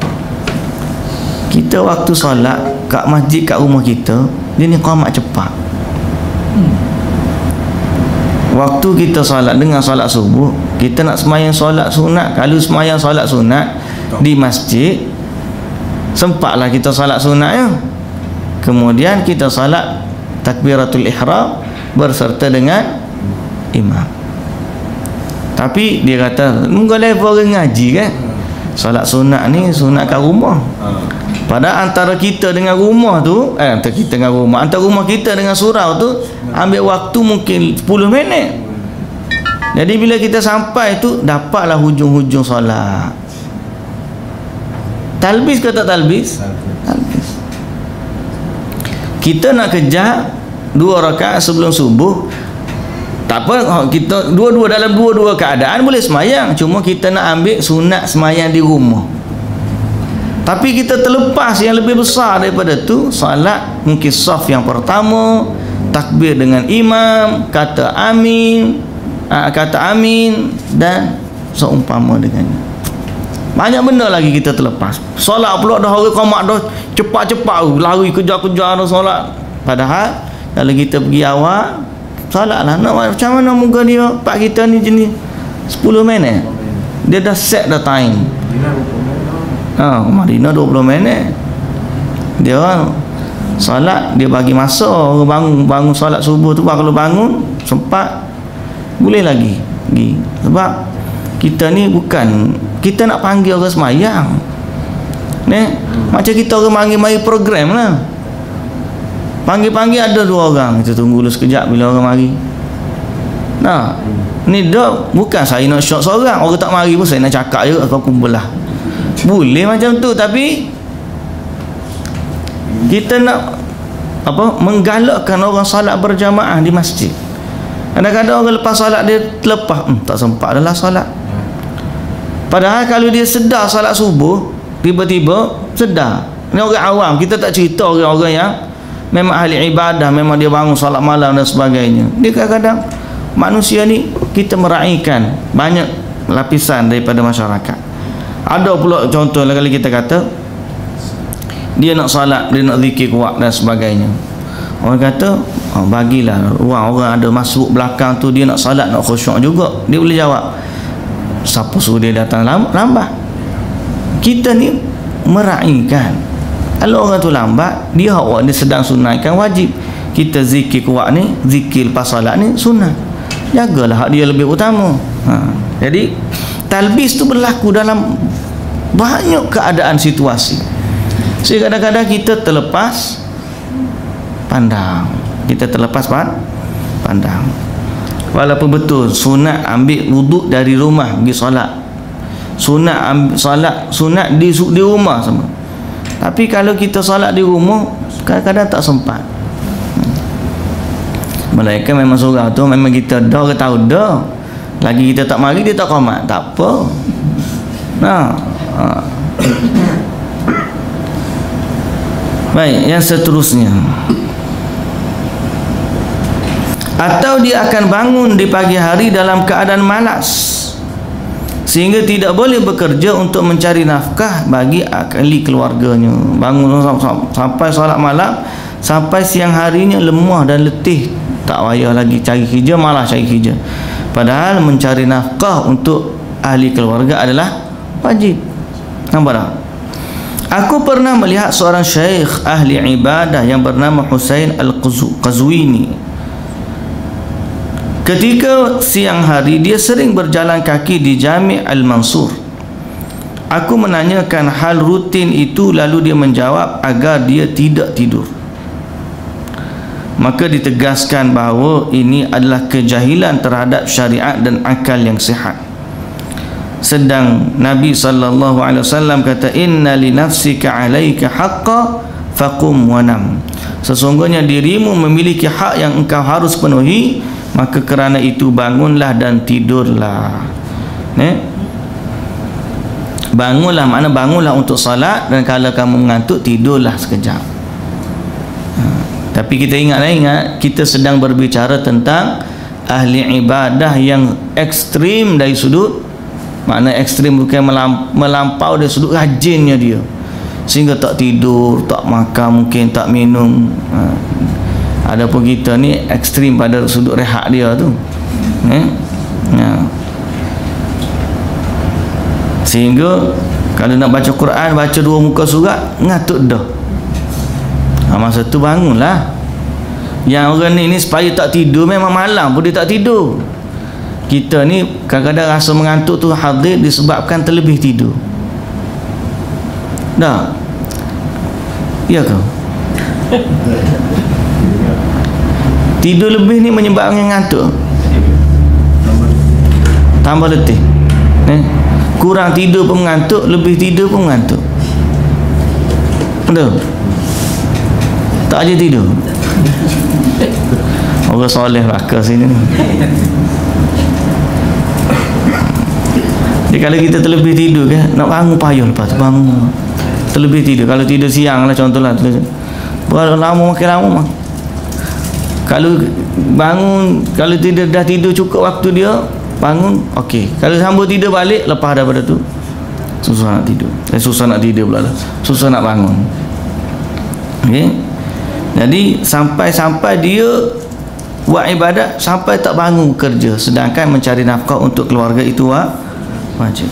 A: Kita waktu solat kat masjid kat rumah kita, dia ni qamat cepat. Waktu kita solat dengan solat subuh, kita nak semayang solat sunat. Kalau semayang solat sunat di masjid, sempatlah kita solat sunat ya. Kemudian kita solat takbiratul ihram berserta dengan imam. Tapi dia kata, mungkin level orang ngaji kan, solat sunat ni sunat kat rumah. Padahal antara kita dengan rumah tu, antara kita dengan rumah, antara rumah kita dengan surau tu ambil waktu mungkin 10 minit. Jadi bila kita sampai tu, dapatlah hujung-hujung solat. Talbis ke tak talbis? Talbis. Kita nak kejar 2 rakaat sebelum subuh, tak apa, kita dalam dua-dua keadaan boleh semayang. Cuma kita nak ambil sunat semayang di rumah. Tapi kita terlepas yang lebih besar daripada tu, salat mungkin saf yang pertama, takbir dengan imam, kata amin dan seumpama dengannya. Banyak benda lagi kita terlepas. Solat pula dah orang qamat dah cepat-cepat lari kejar-kejar dah solat. Padahal kalau kita pergi awal, solatlah. Nak macam mana muka dia pak kita ni jenis 10 minit. Dia dah set the time. Madinah 20 minit. Dia solat, dia bagi masa orang bangun solat subuh tu, kalau bangun sempat boleh lagi pergi. Sebab kita ni bukan, kita nak panggil orang semayang ni, macam kita orang mari program lah. Panggil-panggil ada 2 orang, kita tunggu dulu sekejap bila orang mari. Nah, ni dah bukan saya nak shot seorang, orang tak mari pun saya nak cakap je, kau kumpul lah. Boleh macam tu, tapi kita nak menggalakkan orang salat berjamaah di masjid. Kadang-kadang orang lepas salat dia terlepas, tak sempat adalah salat. Padahal kalau dia sedar salat subuh, tiba-tiba sedar. Ini orang awam, kita tak cerita orang-orang yang memang ahli ibadah, memang dia bangun salat malam dan sebagainya. Dia kadang-kadang manusia ni kita meraihkan banyak lapisan daripada masyarakat. Ada pula contoh kalau kita kata dia nak salat, dia nak zikir kuat dan sebagainya. Orang kata, bagilah orang ada masuk belakang tu, dia nak salat, nak khusyuk juga. Dia boleh jawab, siapa suruh dia datang lambat? Kita ni meraihkan. Kalau orang tu lambat, dia sedang sunatkan wajib. Kita zikir kuat ni, zikir lepas salat ni sunat. Jagalah hak dia lebih utama. Jadi talbis tu berlaku dalam banyak keadaan situasi. Sehingga kadang-kadang kita terlepas pandang. Kita terlepas pandang. Walaupun betul sunat ambil wuduk dari rumah pergi solat. Sunat di rumah sama. Tapi kalau kita solat di rumah, kadang-kadang tak sempat. Melainkan memang seorang tu memang kita dah tahu dah. Lagi kita tak mari, dia tak qamat, tak apa. Baik, yang seterusnya. Atau dia akan bangun di pagi hari dalam keadaan malas, sehingga tidak boleh bekerja untuk mencari nafkah bagi ahli keluarganya. Bangun sampai solat malam, sampai siang harinya lemah dan letih, tak payah lagi cari kerja, malah cari kerja. Padahal mencari nafkah untuk ahli keluarga adalah wajib. Nampak tak? Aku pernah melihat seorang syekh ahli ibadah yang bernama Husain Al-Qazwini. Ketika siang hari dia sering berjalan kaki di Jami' Al-Mansur. Aku menanyakan hal rutin itu, lalu dia menjawab agar dia tidak tidur. Maka ditegaskan bahawa ini adalah kejahilan terhadap syariat dan akal yang sihat. Sedang Nabi SAW kata, inna li nafsika alaika haqqa faqum wa nam. Sesungguhnya dirimu memiliki hak yang engkau harus penuhi, maka kerana itu bangunlah dan tidurlah. Bangunlah, makna bangunlah untuk salat, dan kalau kamu mengantuk tidurlah sekejap. Tapi kita ingat, kita sedang berbicara tentang ahli ibadah yang ekstrim dari sudut, makna ekstrim bukan melampau dari sudut rajinnya dia, sehingga tak tidur, tak makan, mungkin tak minum. Adapun kita ni ekstrim pada sudut rehat dia tu. Sehingga kalau nak baca Quran, baca 2 muka surat, ngantuk dah. Masa tu bangunlah. Yang orang ni supaya tak tidur, memang malam pun dia tak tidur. Kita ni kadang-kadang rasa mengantuk tu hadir disebabkan terlebih tidur. Dah. Ya ke? Tidur lebih ni menyebabkan ngantuk. Tambah letih. Kurang tidur pun mengantuk, lebih tidur pun mengantuk. Betul? Tak aja tidur. Orang soleh raka sini ni. Jadi kalau kita terlebih tidur kan, nak bangun payah lepas tu bangun. Terlebih tidur. Kalau tidur siang lah contohlah. Berapa lama makin lama. Kalau bangun, kalau dah tidur cukup waktu dia, bangun, okey. Kalau sambung tidur balik, lepas daripada tu susah nak tidur. Susah nak tidur pula lah. Susah nak bangun. Okey. Jadi sampai dia buat ibadat sampai tak bangun kerja, sedangkan mencari nafkah untuk keluarga itu wajib.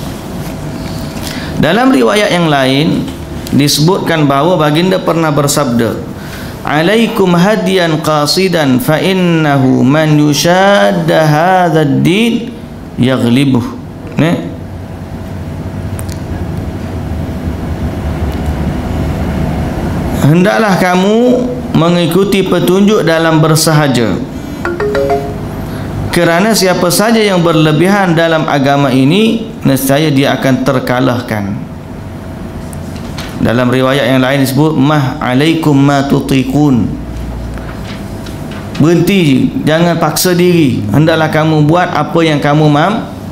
A: Dalam riwayat yang lain disebutkan bahawa baginda pernah bersabda, alaikum hadiyan qasidan fa innahu man yushadda hadzal din yaghlibuh. Hendaklah kamu mengikuti petunjuk dalam bersahaja, kerana siapa saja yang berlebihan dalam agama ini, nescaya dia akan terkalahkan. Dalam riwayat yang lain disebut mah alaikum ma tutiqun. Berhenti, jangan paksa diri. Hendaklah kamu buat apa yang kamu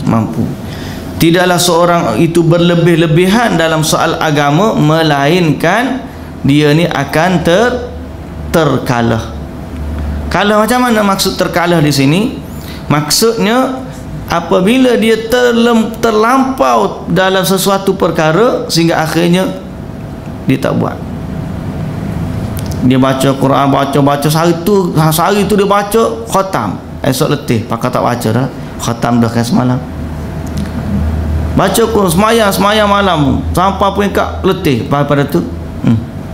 A: mampu. Tidaklah seorang itu berlebih-lebihan dalam soal agama, melainkan dia ni akan terkalah. Kalah macam mana maksud terkalah di sini? Maksudnya apabila dia terlampau dalam sesuatu perkara sehingga akhirnya dia tak buat. Dia baca Quran, baca sehari tu dia baca khatam, esok letih pakai tak baca dah, khatam dah kan semalam. Baca Quran semayang malam sampai peringkat letih, pada tu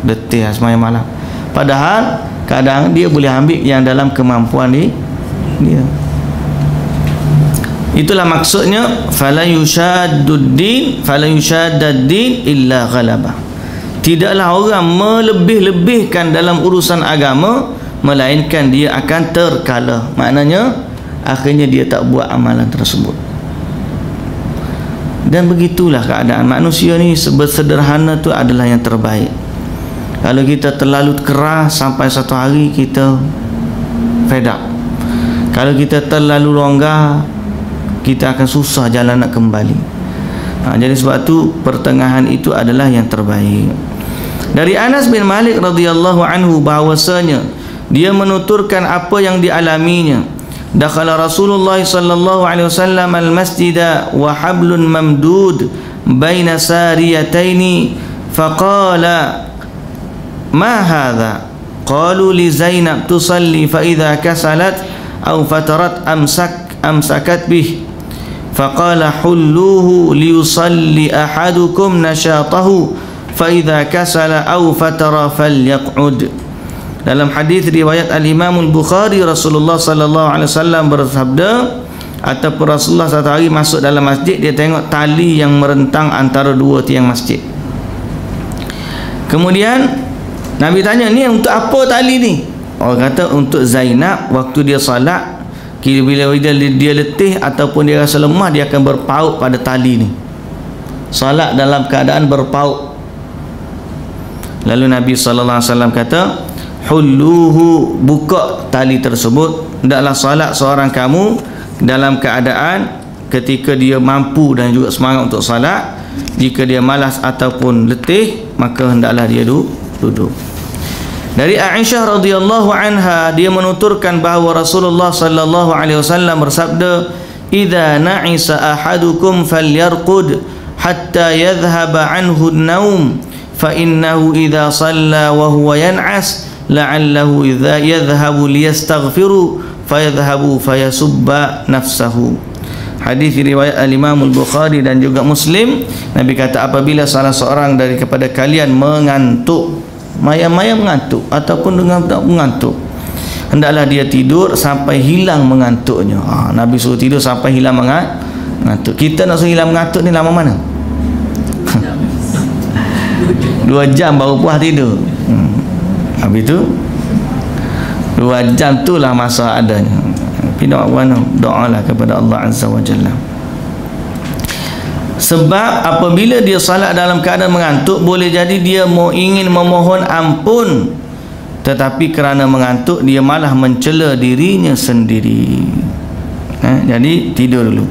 A: letih semayang malam. Padahal kadang dia boleh ambil yang dalam kemampuan dia. Itulah maksudnya fala yushadduddin illa ghalabah. Tidaklah orang melebih-lebihkan dalam urusan agama, melainkan dia akan terkalah. Maknanya akhirnya dia tak buat amalan tersebut. Dan begitulah keadaan manusia ni, sederhana tu adalah yang terbaik. Kalau kita terlalu keras sampai satu hari kita fed up. Kalau kita terlalu longgar, kita akan susah jalan nak kembali. Jadi sebab tu pertengahan itu adalah yang terbaik. Dari Anas bin Malik radhiyallahu anhu bahwasanya dia menuturkan apa yang dialaminya. Dakhala Rasulullah sallallahu alaihi wasallam al-masjida wa hablun mamdud baina sariyataini faqala ma hadha? Qalu li Zainab tusalli fa idza kasalat aw fatarat amsakat bih. Faqala hulluhu liyusalli ahadukum nashatahu fa idza kasala aw fatara falyaq'ud. Dalam hadis riwayat Al-Imam Al-Bukhari, Rasulullah sallallahu alaihi wasallam bersabda, ataupun Rasulullah satu hari masuk dalam masjid, dia tengok tali yang merentang antara dua tiang masjid. Kemudian Nabi tanya, ni untuk apa tali ni? Orang kata untuk Zainab waktu dia salat, bila dia letih ataupun dia rasa lemah, dia akan berpaut pada tali ni. Salat dalam keadaan berpaut. Lalu Nabi sallallahu alaihi wasallam kata, hulluhu, buka tali tersebut. Hendaklah salat seorang kamu dalam keadaan ketika dia mampu dan juga semangat untuk salat. Jika dia malas ataupun letih, maka hendaklah dia duduk. Dari Aisyah radhiyallahu anha, dia menuturkan bahawa Rasulullah sallallahu alaihi wasallam bersabda, "Idza na'isa ahadukum falyarqud hatta yadhhaba anhu an-naum, fa innahu idza shalla wa huwa yan'as la'allahu idza yadhhabu liyastaghfiru fayadhhabu fayasubba nafsahu." Hadis riwayat Al-Imam Al-Bukhari dan juga Muslim. Nabi kata, apabila salah seorang daripada kalian mengantuk, mayam-mayam mengantuk ataupun dengan mengantuk, hendaklah dia tidur sampai hilang mengantuknya. Nabi suruh tidur sampai hilang mengantuk. Kita nak suruh hilang mengantuk ni lama mana? 2 jam baru puas tidur. Habis tu 2 jam tu lah masa adanya. Tapi doalah kepada Allah Azza wa Jalla. Sebab apabila dia salat dalam keadaan mengantuk, boleh jadi dia ingin memohon ampun, tetapi kerana mengantuk dia malah mencela dirinya sendiri. Jadi tidur dulu.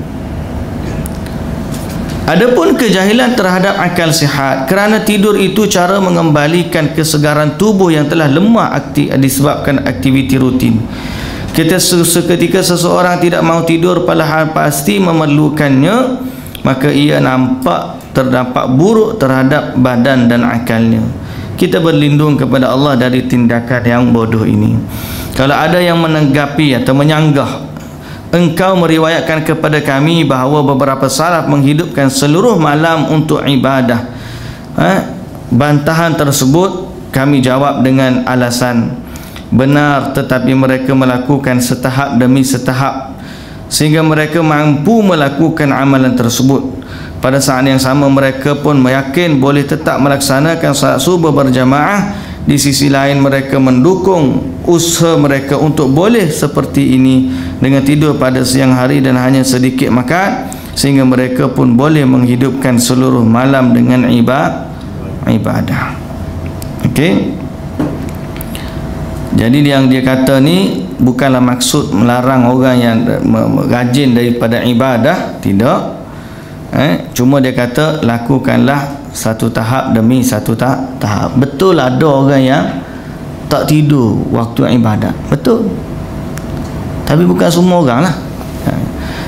A: Adapun kejahilan terhadap akal sihat, kerana tidur itu cara mengembalikan kesegaran tubuh yang telah lemah disebabkan aktiviti rutin. Ketika seseorang tidak mau tidur padahal pasti memerlukannya, maka ia terdampak buruk terhadap badan dan akalnya. Kita berlindung kepada Allah dari tindakan yang bodoh ini. Kalau ada yang menanggapi atau menyanggah, engkau meriwayatkan kepada kami bahawa beberapa salaf menghidupkan seluruh malam untuk ibadah. Bantahan tersebut kami jawab dengan alasan, benar, tetapi mereka melakukan setahap demi setahap sehingga mereka mampu melakukan amalan tersebut. Pada saat yang sama mereka pun yakin boleh tetap melaksanakan salat subuh berjamaah. Di sisi lain mereka mendukung usaha mereka untuk boleh seperti ini dengan tidur pada siang hari dan hanya sedikit makan, sehingga mereka pun boleh menghidupkan seluruh malam dengan ibadah. Okey. Jadi yang dia kata ni bukanlah maksud melarang orang yang rajin daripada ibadah, tidak. Cuma dia kata lakukanlah satu tahap demi satu tahap. Betul ada orang yang tak tidur waktu ibadat, betul. Tapi bukan semua orang lah.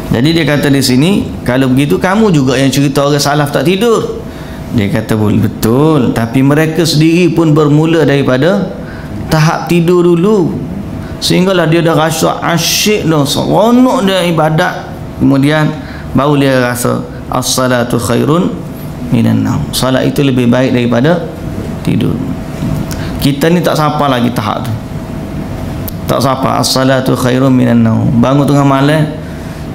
A: Jadi dia kata di sini, kalau begitu kamu juga yang cerita orang salaf tak tidur. Dia kata boleh, betul. Tapi mereka sendiri pun bermula daripada tahap tidur dulu, sehinggalah dia dah rasa asyik dah, seronok dia ibadat, kemudian baru dia rasa as-salatu khairun minan naum, salat itu lebih baik daripada tidur. Kita ni tak sapa lagi tahap tu, tak sapa as-salatu khairun minan naum. Bangun tengah malam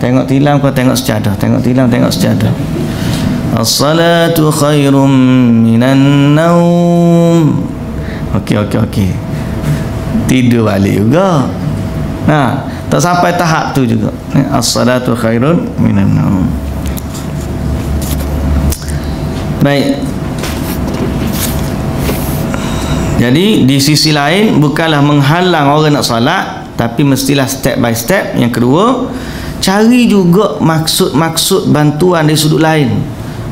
A: tengok tilam, kau tengok sejadah, tengok tilam, tengok sejadah. As-salatu khairun minan naum. Okey. Tidur balik juga. Tak sampai tahap tu juga. As-salatu khairun minan naum. Baik. Jadi di sisi lain bukanlah menghalang orang nak salat, tapi mestilah step by step. Yang kedua, cari juga maksud-maksud bantuan dari sudut lain,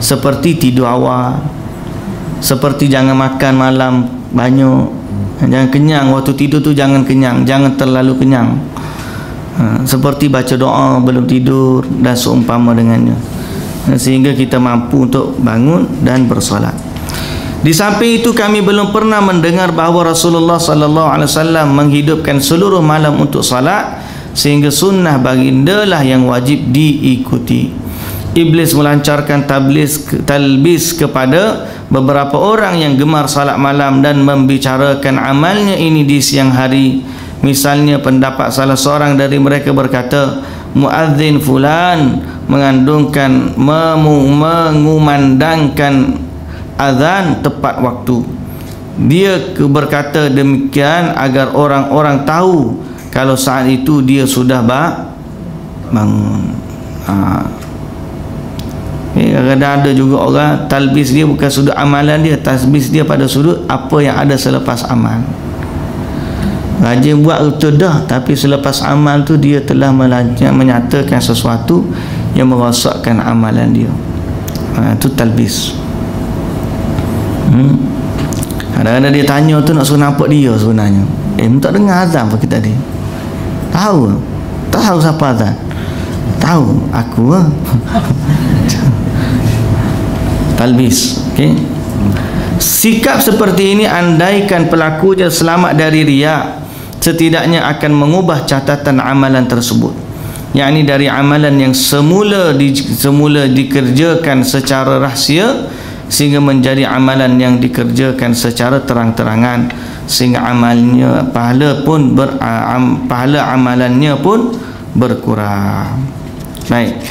A: seperti tidur awal, seperti jangan makan malam banyak, jangan kenyang waktu tidur tu, jangan kenyang, jangan terlalu kenyang, seperti baca doa belum tidur dan seumpama dengannya, sehingga kita mampu untuk bangun dan bersolat. Di samping itu kami belum pernah mendengar bahawa Rasulullah sallallahu alaihi wasallam menghidupkan seluruh malam untuk salat, sehingga sunnah baginda lah yang wajib diikuti. Iblis melancarkan talbis kepada beberapa orang yang gemar salat malam dan membicarakan amalnya ini di siang hari. Misalnya pendapat salah seorang dari mereka berkata, muadzin fulan mengumandangkan azan tepat waktu. Dia berkata demikian agar orang-orang tahu kalau saat itu dia sudah bangun. Kadang ada juga orang talbis dia bukan sudut amalan dia, talbis dia pada sudut apa yang ada selepas amal. Rajin buat itu dah, tapi selepas amal tu dia telah menyatakan sesuatu yang merosakkan amalan dia. Itu talbis. Kadang-kadang dia tanya tu nak suruh nampak dia sebenarnya. Tak dengar azan apa kita tadi? Tahu siapa azan? Tahu aku talbis. Okey. Sikap seperti ini andaikan pelakunya selamat dari riya, setidaknya akan mengubah catatan amalan tersebut, yakni dari amalan yang semula dikerjakan secara rahsia sehingga menjadi amalan yang dikerjakan secara terang-terangan, sehingga amalnya pahala amalannya pun berkurang. Baik.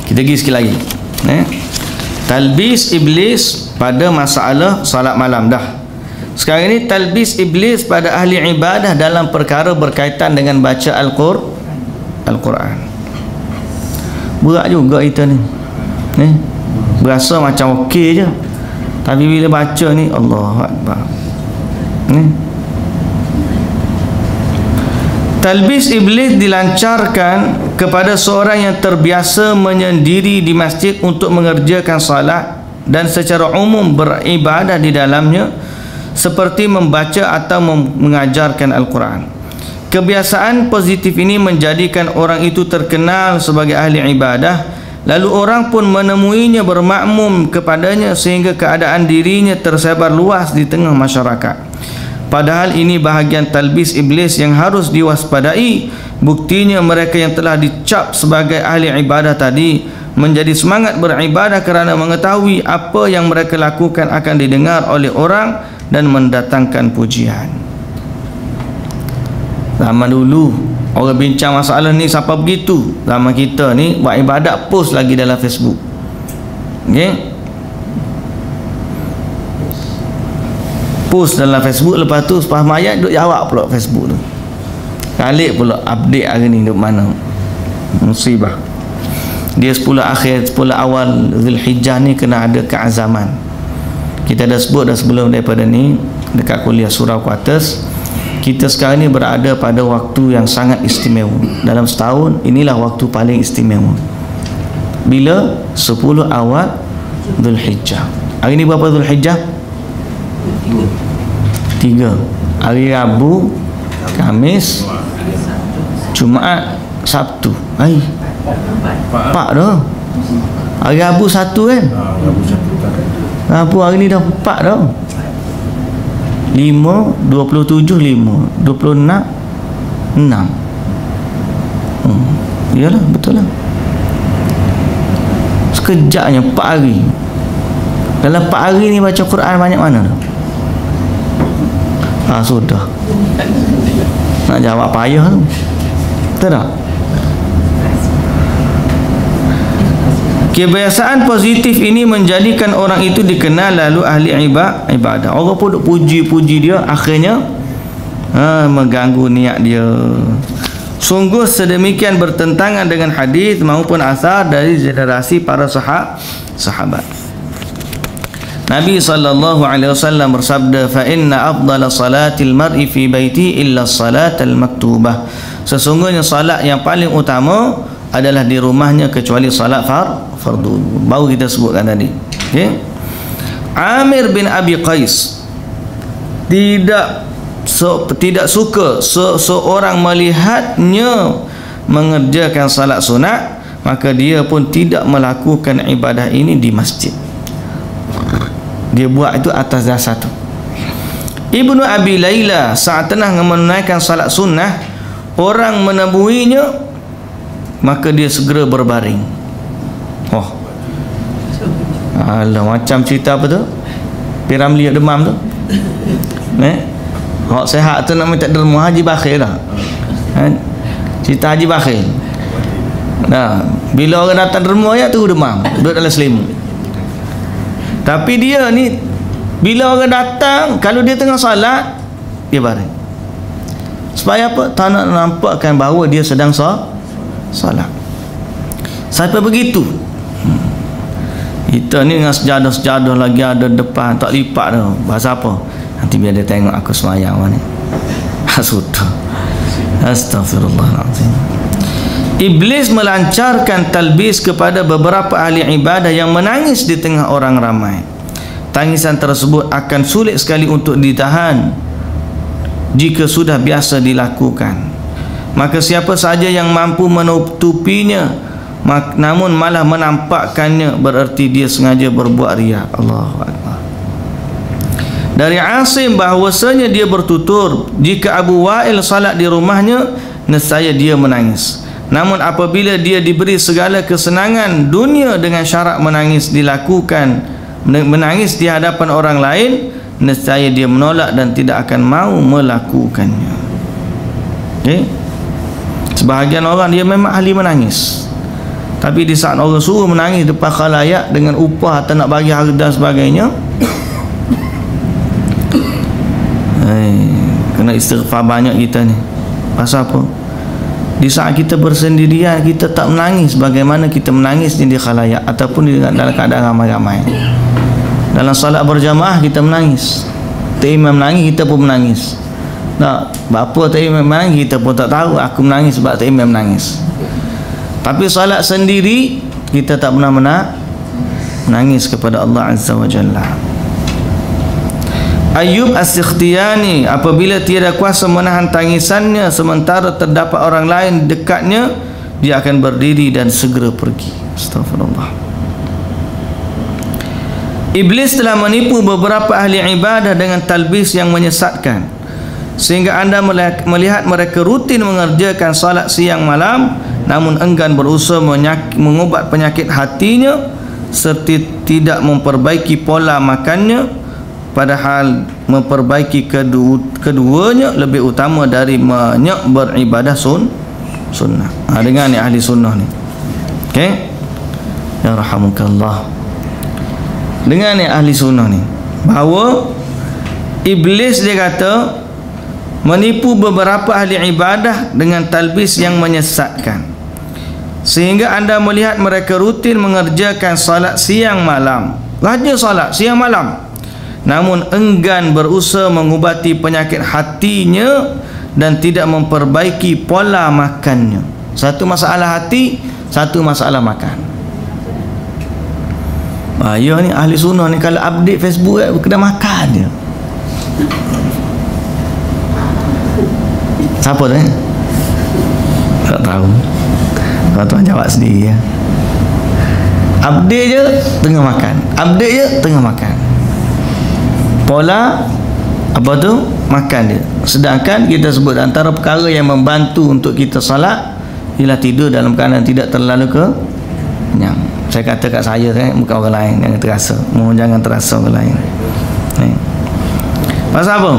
A: Kita pergi sikit lagi. Talbis iblis pada masalah salat malam dah. Sekarang ini talbis iblis pada ahli ibadah dalam perkara berkaitan dengan baca Al-Quran. Berat juga kita ni. Berasa macam okey je, tapi bila baca ni Allahu Akbar. Talbis iblis dilancarkan kepada seorang yang terbiasa menyendiri di masjid untuk mengerjakan salat dan secara umum beribadah di dalamnya, seperti membaca atau mengajarkan Al-Quran. Kebiasaan positif ini menjadikan orang itu terkenal sebagai ahli ibadah, lalu orang pun menemuinya bermakmum kepadanya sehingga keadaan dirinya tersebar luas di tengah masyarakat. Padahal ini bahagian talbis iblis yang harus diwaspadai. Buktinya mereka yang telah dicap sebagai ahli ibadah tadi menjadi semangat beribadah kerana mengetahui apa yang mereka lakukan akan didengar oleh orang dan mendatangkan pujian. Zaman dulu orang bincang masalah ni siapa begitu. Zaman kita ni buat ibadat post lagi dalam Facebook. Okey, post dalam Facebook, lepas tu selepas mayat duk jawab pula Facebook tu. Kalik pula update hari ni duk mana. Musibah. Dia 10 akhir 10 awal Zulhijjah ni kena ada keazaman. Kita dah sebut dah sebelum daripada ni dekat kuliah surau Kuartes. Kita sekarang ni berada pada waktu yang sangat istimewa. Dalam setahun inilah waktu paling istimewa. Bila 10 awal Zulhijjah. Hari ni berapa Zulhijjah? 3. Hari Rabu, Khamis, Jumaat, Sabtu. Hai. 4 dah. Hari Rabu 1 kan? Rabu hari ni dah 4 dah. 5, 27, 5, 26, 6. Iyalah, betul lah. Sekejapnya 4 hari. Dalam 4 hari ni baca Quran banyak mana dah? Sudah. Nak jawab payah tu. Betul tak? Kebiasaan positif ini menjadikan orang itu dikenal lalu ahli ibadah. Orang pun duk puji-puji dia, akhirnya mengganggu niat dia. Sungguh sedemikian bertentangan dengan hadis maupun asar dari generasi para sahabat. Nabi SAW bersabda, fa inna afdala salatil mar'i fi baiti illa salatal maktubah. Sesungguhnya salat yang paling utama adalah di rumahnya kecuali salat fardu. Baru kita sebutkan tadi. Okay? Amir bin Abi Qais tidak suka seorang melihatnya mengerjakan salat sunat, maka dia pun tidak melakukan ibadah ini di masjid. Dia buat itu atas dasar tu. Ibnu Abi Layla saat tengah menunaikan salat sunnah, orang menemuinya maka dia segera berbaring. Oh, alah, macam cerita apa tu, Piramli demam tu. Hak sehat tu nak minta derma Haji Bakhil lah. Cerita Haji Bakhil. Nah, bila orang datang derma ya tu demam, duduk dalam selimut. Tapi dia ni bila orang datang, kalau dia tengah salat, dia baring. Supaya apa? Tak nak nampakkan bahawa dia sedang salat. Sampai begitu. Kita ni dengan sejadah-sejadah lagi ada depan, tak lipat tu. Bahasa apa? Nanti biar dia tengok aku semayang mana. Sudah. Astaghfirullahaladzim. Iblis melancarkan talbis kepada beberapa ahli ibadah yang menangis di tengah orang ramai. Tangisan tersebut akan sulit sekali untuk ditahan jika sudah biasa dilakukan. Maka siapa saja yang mampu menutupinya namun malah menampakkannya, berarti dia sengaja berbuat riya. Allahu Akbar. Dari Asim bahawasanya dia bertutur, jika Abu Wa'il salat di rumahnya, nescaya dia menangis. Namun apabila dia diberi segala kesenangan dunia dengan syarat menangis di hadapan orang lain, nescaya dia menolak dan tidak akan mau melakukannya. Okay? Sebahagian orang dia memang ahli menangis, tapi di saat orang suruh menangis depan khalayak dengan upah atau nak bagi harga dan sebagainya, kena istighfar banyak kita ni. Pasal apa? Di saat kita bersendirian, kita tak menangis bagaimana kita menangis di khalayak ataupun dalam keadaan ramai-ramai. Dalam salat berjamaah kita menangis, tak imam menangis, kita pun menangis. Tak, bapa tak imam menangis, kita pun tak tahu. Aku menangis sebab tak imam menangis. Tapi salat sendiri, kita tak pernah menangis kepada Allah Azza wa Jalla. Ayyub As-Sikhtiyani, apabila tiada kuasa menahan tangisannya sementara terdapat orang lain dekatnya, dia akan berdiri dan segera pergi. Astagfirullah. Iblis telah menipu beberapa ahli ibadah dengan talbis yang menyesatkan, sehingga anda melihat mereka rutin mengerjakan salat siang malam, namun enggan berusaha mengubat penyakit hatinya serta tidak memperbaiki pola makannya, padahal memperbaiki keduanya lebih utama dari beribadah sunnah. Dengan ni ahli sunnah ni. Okey? Ya rahamukallah. Dengan ni ahli sunnah ni, bahawa iblis dia kata menipu beberapa ahli ibadah dengan talbis yang menyesatkan, sehingga anda melihat mereka rutin mengerjakan salat siang malam, rajin salat siang malam, namun enggan berusaha mengubati penyakit hatinya dan tidak memperbaiki pola makannya. Satu masalah hati, satu masalah makan. Ya ni ahli sunnah ni kalau update Facebook kena makan dia. Siapa tu? Tak tahu. Tuan jawab sendiri ya. Update je tengah makan, update je tengah makan. Pola apa tu? Makan dia. Sedangkan kita sebut antara perkara yang membantu untuk kita salat ialah tidur dalam keadaan tidak terlalu kenyang. Saya kata kat saya bukan orang lain, jangan terasa. Mohon jangan terasa orang lain. Pasal apa?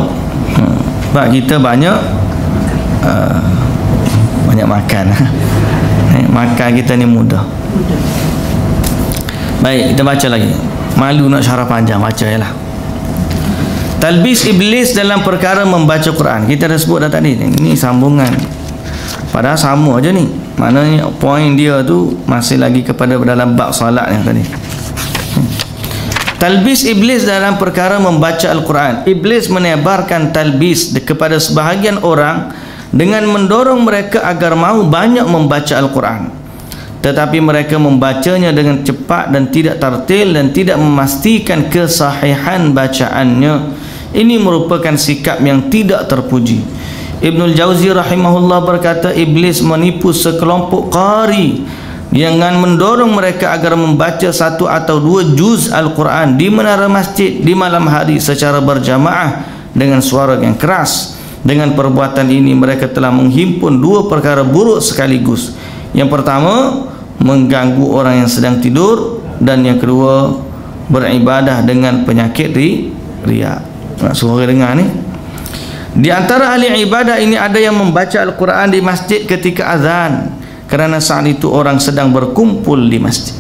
A: Sebab kita banyak makan. Makan kita ni mudah. Baik, kita baca lagi. Malu nak syarah panjang, baca je lah. Talbis iblis dalam perkara membaca Quran. Kita dah sebut dah tadi. Ini sambungan. Padahal sama aja ni. Maknanya poin dia tu masih lagi kepada dalam bab salat yang tadi. Talbis iblis dalam perkara membaca Al-Quran. Iblis menebarkan talbis kepada sebahagian orang dengan mendorong mereka agar mahu banyak membaca Al-Quran, tetapi mereka membacanya dengan cepat dan tidak tartil dan tidak memastikan kesahihan bacaannya. Ini merupakan sikap yang tidak terpuji. Ibnul Jauzi rahimahullah berkata, iblis menipu sekelompok qari dengan mendorong mereka agar membaca 1 atau 2 juz Al-Quran di menara masjid di malam hari secara berjamaah dengan suara yang keras. Dengan perbuatan ini mereka telah menghimpun 2 perkara buruk sekaligus, Yang pertama, mengganggu orang yang sedang tidur, dan yang kedua, beribadah dengan penyakit riya. Nak suruh orang dengar ni. Di antara ahli ibadah ini ada yang membaca Al-Quran di masjid ketika azan, kerana saat itu orang sedang berkumpul di masjid.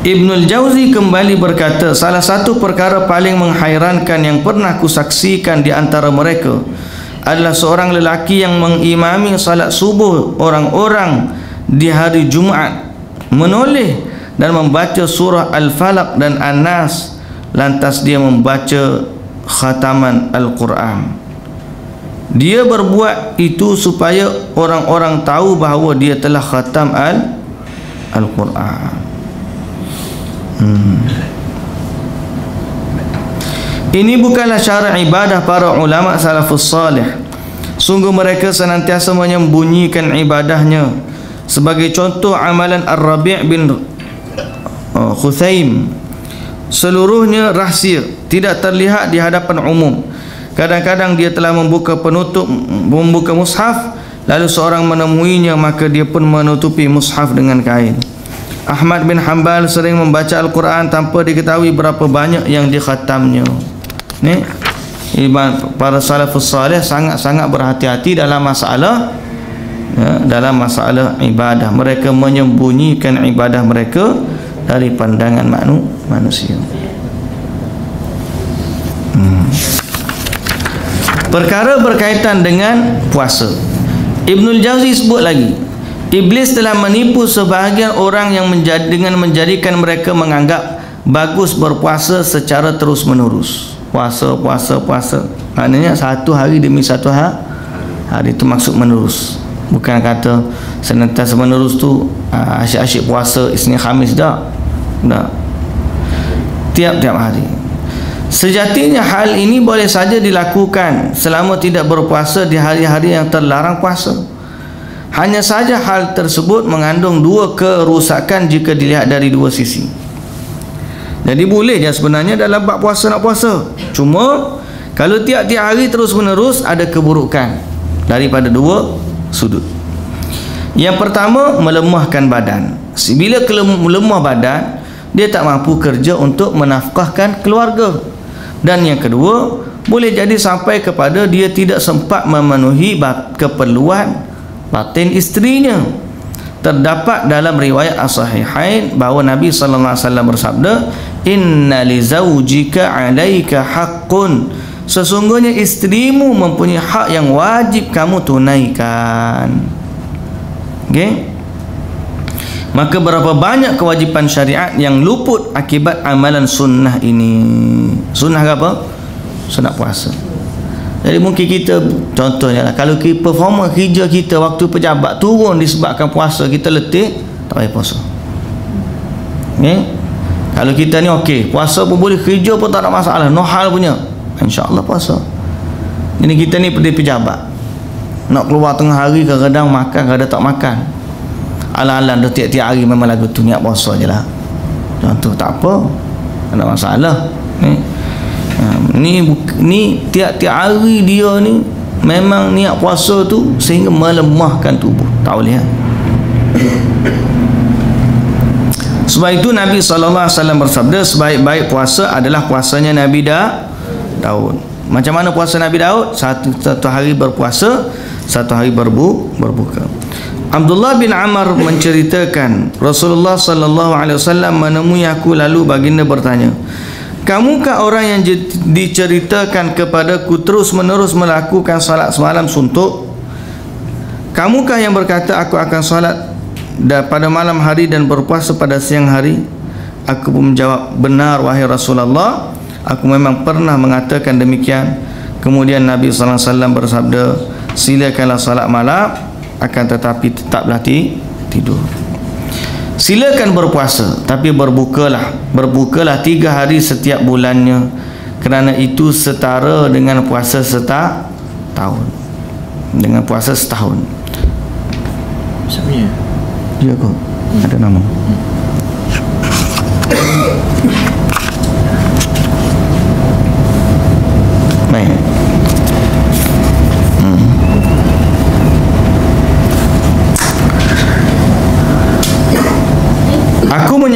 A: Ibnul Jauzi kembali berkata, salah satu perkara paling menghairankan yang pernah kusaksikan di antara mereka adalah seorang lelaki yang mengimami salat subuh orang-orang di hari Jumaat, menoleh dan membaca surah Al-Falaq dan An-Nas, lantas dia membaca khataman Al-Quran. Dia berbuat itu supaya orang-orang tahu bahawa dia telah khatam Al-Quran. Ini bukanlah cara ibadah para ulama salafus salih. Sungguh mereka senantiasa menyembunyikan ibadahnya. Sebagai contoh, amalan Ar-Rabi' bin Khuthaim seluruhnya rahsia, tidak terlihat di hadapan umum. Kadang-kadang dia telah membuka mushaf, lalu seorang menemuinya, maka dia pun menutupi mushaf dengan kain. Ahmad bin Hanbal sering membaca Al-Quran tanpa diketahui berapa banyak yang dikhatamnya. Ni para salafus salih sangat-sangat berhati-hati dalam masalah ibadah. Mereka menyembunyikan ibadah mereka dari pandangan manusia. Perkara berkaitan dengan puasa, Ibnul Jauzi sebut lagi, Iblis telah menipu sebahagian orang yang dengan menjadikan mereka menganggap bagus berpuasa secara terus menerus. Puasa. Maknanya satu hari demi satu hari, itu maksud menerus. Bukan kata senantiasa menerus tu asyik-asyik puasa Isnin Khamis, tak. Tiap-tiap hari. Sejatinya hal ini boleh saja dilakukan selama tidak berpuasa di hari-hari yang terlarang puasa. Hanya saja hal tersebut mengandung dua kerusakan jika dilihat dari dua sisi. Jadi boleh je sebenarnya dalam bab puasa nak puasa. Cuma kalau tiap-tiap hari terus menerus, ada keburukan daripada dua sudut. Yang pertama, melemahkan badan. Bila melemah badan, dia tak mampu kerja untuk menafkahkan keluarga. Dan yang kedua, boleh jadi sampai kepada dia tidak sempat memenuhi keperluan batin isterinya. Terdapat dalam riwayat as-sahihain bahawa Nabi sallallahu alaihi wasallam bersabda, inna li zawjika 'alaika haqqun, sesungguhnya isterimu mempunyai hak yang wajib kamu tunaikan. Okey, maka berapa banyak kewajipan syariat yang luput akibat amalan sunnah ini. Sunnah apa? Sunnah puasa. Jadi mungkin kita, contohnya lah, kalau performa kerja kita waktu pejabat turun disebabkan puasa, kita letih, tak payah puasa. Okay? Kalau kita ni okey, puasa pun boleh, kerja pun tak ada masalah, no hal punya, insya-Allah puasa. Jadi kita ni pejabat, nak keluar tengah hari, kadang-kadang makan, kadang tak makan, alang-alang dah tiap-tiap hari memang lagu tu niat puasa je lah. Contoh, tak apa, tak ada masalah. Ni tiap-tiap hari dia ni memang niat puasa tu sehingga melemahkan tubuh, tak boleh. Sebab itu Nabi SAW bersabda, sebaik-baik puasa adalah puasanya Nabi Daud. Macam mana puasa Nabi Daud? Satu hari berpuasa, satu hari berbuka. Abdullah bin Amr menceritakan, Rasulullah SAW menemui aku, lalu baginda bertanya, kamukah orang yang diceritakan kepadaku terus menerus melakukan salat semalam suntuk? Kamukah yang berkata aku akan salat pada malam hari dan berpuasa pada siang hari? Aku pun menjawab, benar wahai Rasulullah, aku memang pernah mengatakan demikian. Kemudian Nabi SAW bersabda, silakanlah salat malam, akan tetapi tetaplah tidur. Silakan berpuasa, tapi berbukalah 3 hari setiap bulannya, kerana itu setara dengan puasa setahun. Dengan puasa setahun.
B: Siapanya?
A: Dia kok ada nama. Baik.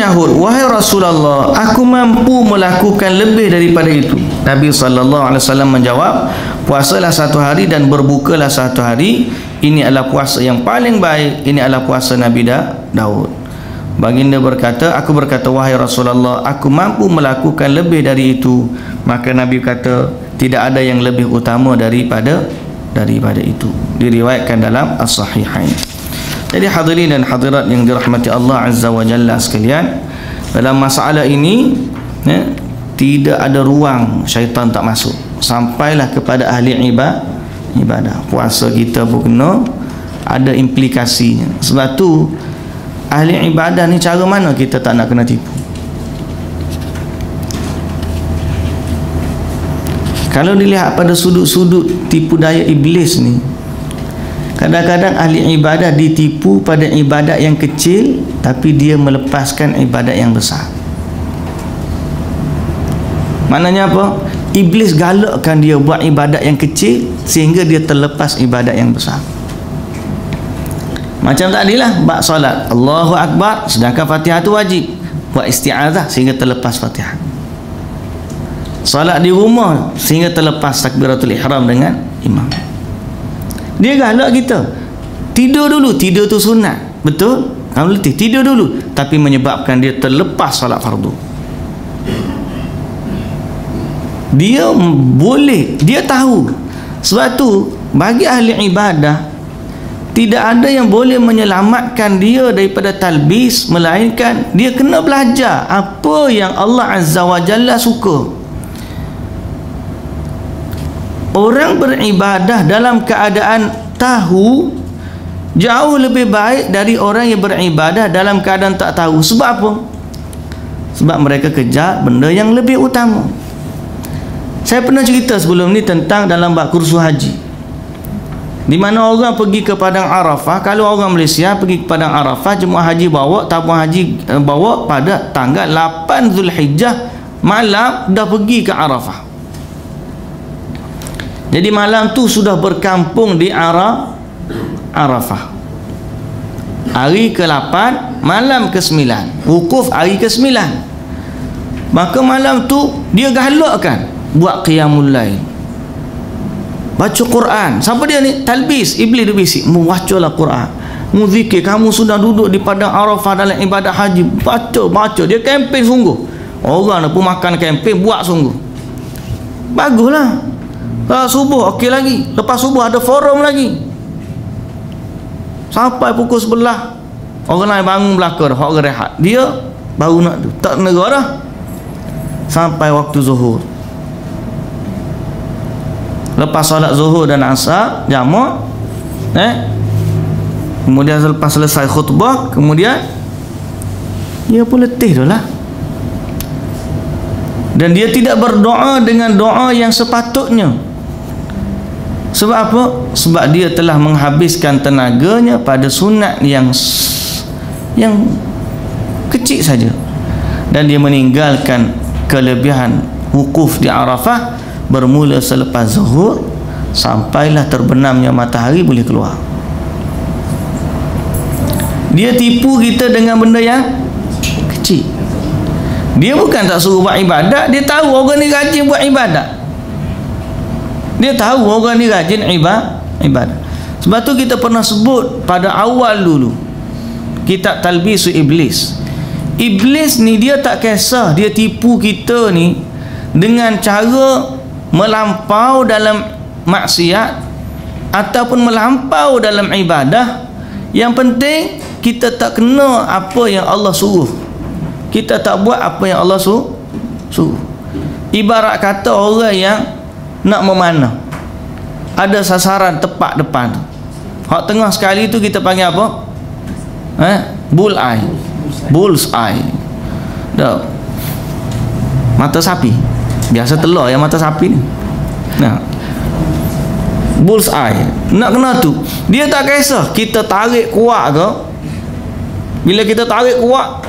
A: menyahut, wahai Rasulullah, aku mampu melakukan lebih daripada itu. Nabi SAW menjawab, puasalah satu hari dan berbukalah satu hari. Ini adalah puasa yang paling baik. Ini adalah puasa Nabi Daud. Baginda berkata, aku berkata, wahai Rasulullah, aku mampu melakukan lebih dari itu. Maka Nabi kata, tidak ada yang lebih utama daripada itu. Diriwayatkan dalam As-Sahihain. Jadi hadirin dan hadirat yang dirahmati Allah Azza wa Jalla sekalian, dalam masalah ini tidak ada ruang syaitan tak masuk. Sampailah kepada ahli ibadah. Puasa kita pun kena ada implikasinya. Sebab tu ahli ibadah ni cara mana kita tak nak kena tipu? Kalau dilihat pada sudut-sudut tipu daya iblis ni, kadang-kadang ahli ibadah ditipu pada ibadat yang kecil, tapi dia melepaskan ibadat yang besar. Maknanya apa? Iblis galakkan dia buat ibadat yang kecil sehingga dia terlepas ibadat yang besar. Macam tadilah bab solat, Allahu Akbar, sedangkan Fatihah tu wajib. Buat isti'azah sehingga terlepas Fatihah. Solat di rumah sehingga terlepas takbiratul ihram dengan imam. Dia galak kita. Tidur dulu, tidur tu sunat. Betul? Kamu letih, tidur dulu. Tapi menyebabkan dia terlepas solat fardu. Dia boleh, dia tahu. Sebab tu bagi ahli ibadah tidak ada yang boleh menyelamatkan dia daripada talbis, melainkan dia kena belajar apa yang Allah Azza wa Jalla suka. Orang beribadah dalam keadaan tahu jauh lebih baik dari orang yang beribadah dalam keadaan tak tahu. Sebab apa? Sebab mereka kejar benda yang lebih utama. Saya pernah cerita sebelum ni tentang dalam bab kursus haji, di mana orang pergi ke Padang Arafah. Kalau orang Malaysia pergi ke Padang Arafah, jemaah haji bawa tabung haji bawa pada tanggal 8 Zulhijjah malam dah pergi ke Arafah. Jadi malam tu sudah berkampung di Arafah. Hari ke-8, malam ke-9, wukuf hari ke-9. Maka malam tu dia galakkan buat qiyamul lail, baca Quran. Siapa dia ni? Talbis, iblis dia bisik, membacalah Quran, muzikir. Kamu sudah duduk di Padang Arafah dalam ibadah haji, baca. Dia kempen sungguh. Orang pun makan kempen, buat sungguh. Baguslah. Subuh okey lagi. Lepas subuh ada forum lagi. Sampai pukul 11 orang lain bangun belakang, orang rehat. Dia baru nak tu, tak negara dah. Sampai waktu zuhur. Lepas solat zuhur dan asar jamak, kemudian selepas selesai khutbah, kemudian dia pun letih dah lah. Dan dia tidak berdoa dengan doa yang sepatutnya. Sebab apa? Sebab dia telah menghabiskan tenaganya pada sunat yang kecil saja, dan dia meninggalkan kelebihan wukuf di Arafah bermula selepas zuhur sampailah terbenamnya matahari boleh keluar. Dia tipu kita dengan benda yang kecil. Dia bukan tak suruh buat ibadat, dia tahu orang ni rajin buat ibadat. Dia tahu orang ni rajin ibadat. Sebab tu kita pernah sebut pada awal dulu kitab Talbisu Iblis. Iblis ni dia tak kisah dia tipu kita ni dengan cara melampau dalam maksiat ataupun melampau dalam ibadah. Yang penting kita tak kena apa yang Allah suruh, kita tak buat apa yang Allah suruh. Ibarat kata orang yang nak memanah, ada sasaran tepat depan tu, hak tengah sekali tu kita panggil apa? Bullseye. Dah mata sapi. Biasa telur yang mata sapi ni. Nah, bullseye. Nak kena tu, dia tak kisah kita tarik kuat ke. Bila kita tarik kuat,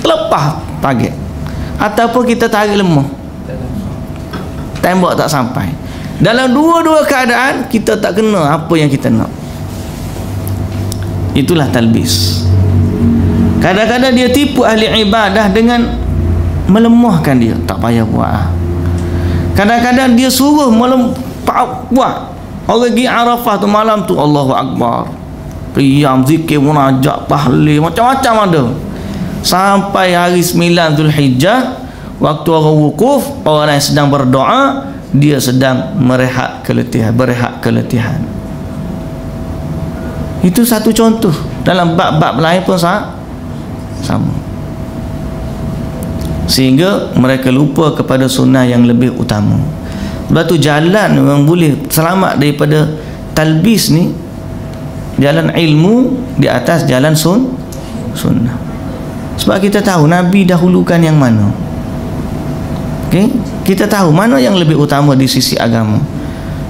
A: lepas target. Ataupun kita tarik lemah, tembak tak sampai. Dalam dua-dua keadaan kita tak kena apa yang kita nak. Itulah talbis. Kadang-kadang dia tipu ahli ibadah dengan melemahkan dia, tak payah buat. Kadang-kadang dia suruh buat. Orang pergi Arafah tu malam tu, Allahu Akbar, qiyam, zikir, munajat, tahlil, macam-macam ada. Sampai hari 9 Zulhijjah, waktu orang wukuf, orang yang sedang berdoa, dia sedang berehat keletihan. Itu satu contoh. Dalam bab-bab lain pun sama. Sehingga mereka lupa kepada sunnah yang lebih utama. Sebab tu jalan yang boleh selamat daripada talbis ni, jalan ilmu di atas jalan sunnah. Sebab kita tahu Nabi dahulukan yang mana. Okay? Kita tahu mana yang lebih utama di sisi agama.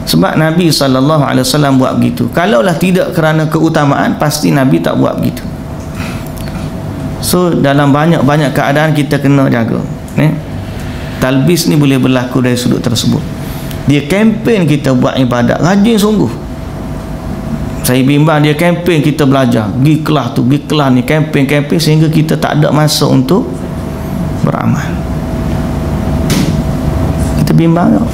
A: Sebab Nabi SAW buat begitu. Kalaulah tidak kerana keutamaan, pasti Nabi tak buat begitu. So dalam banyak-banyak keadaan kita kena jaga. Talbis ni boleh berlaku dari sudut tersebut. Dia kempen kita buat ibadat, rajin sungguh. Saya bimbang dia kempen kita belajar, pergi kelas tu, pergi kelas ni, kempen sehingga kita tak ada masa untuk beramal. Kita bimbang tak?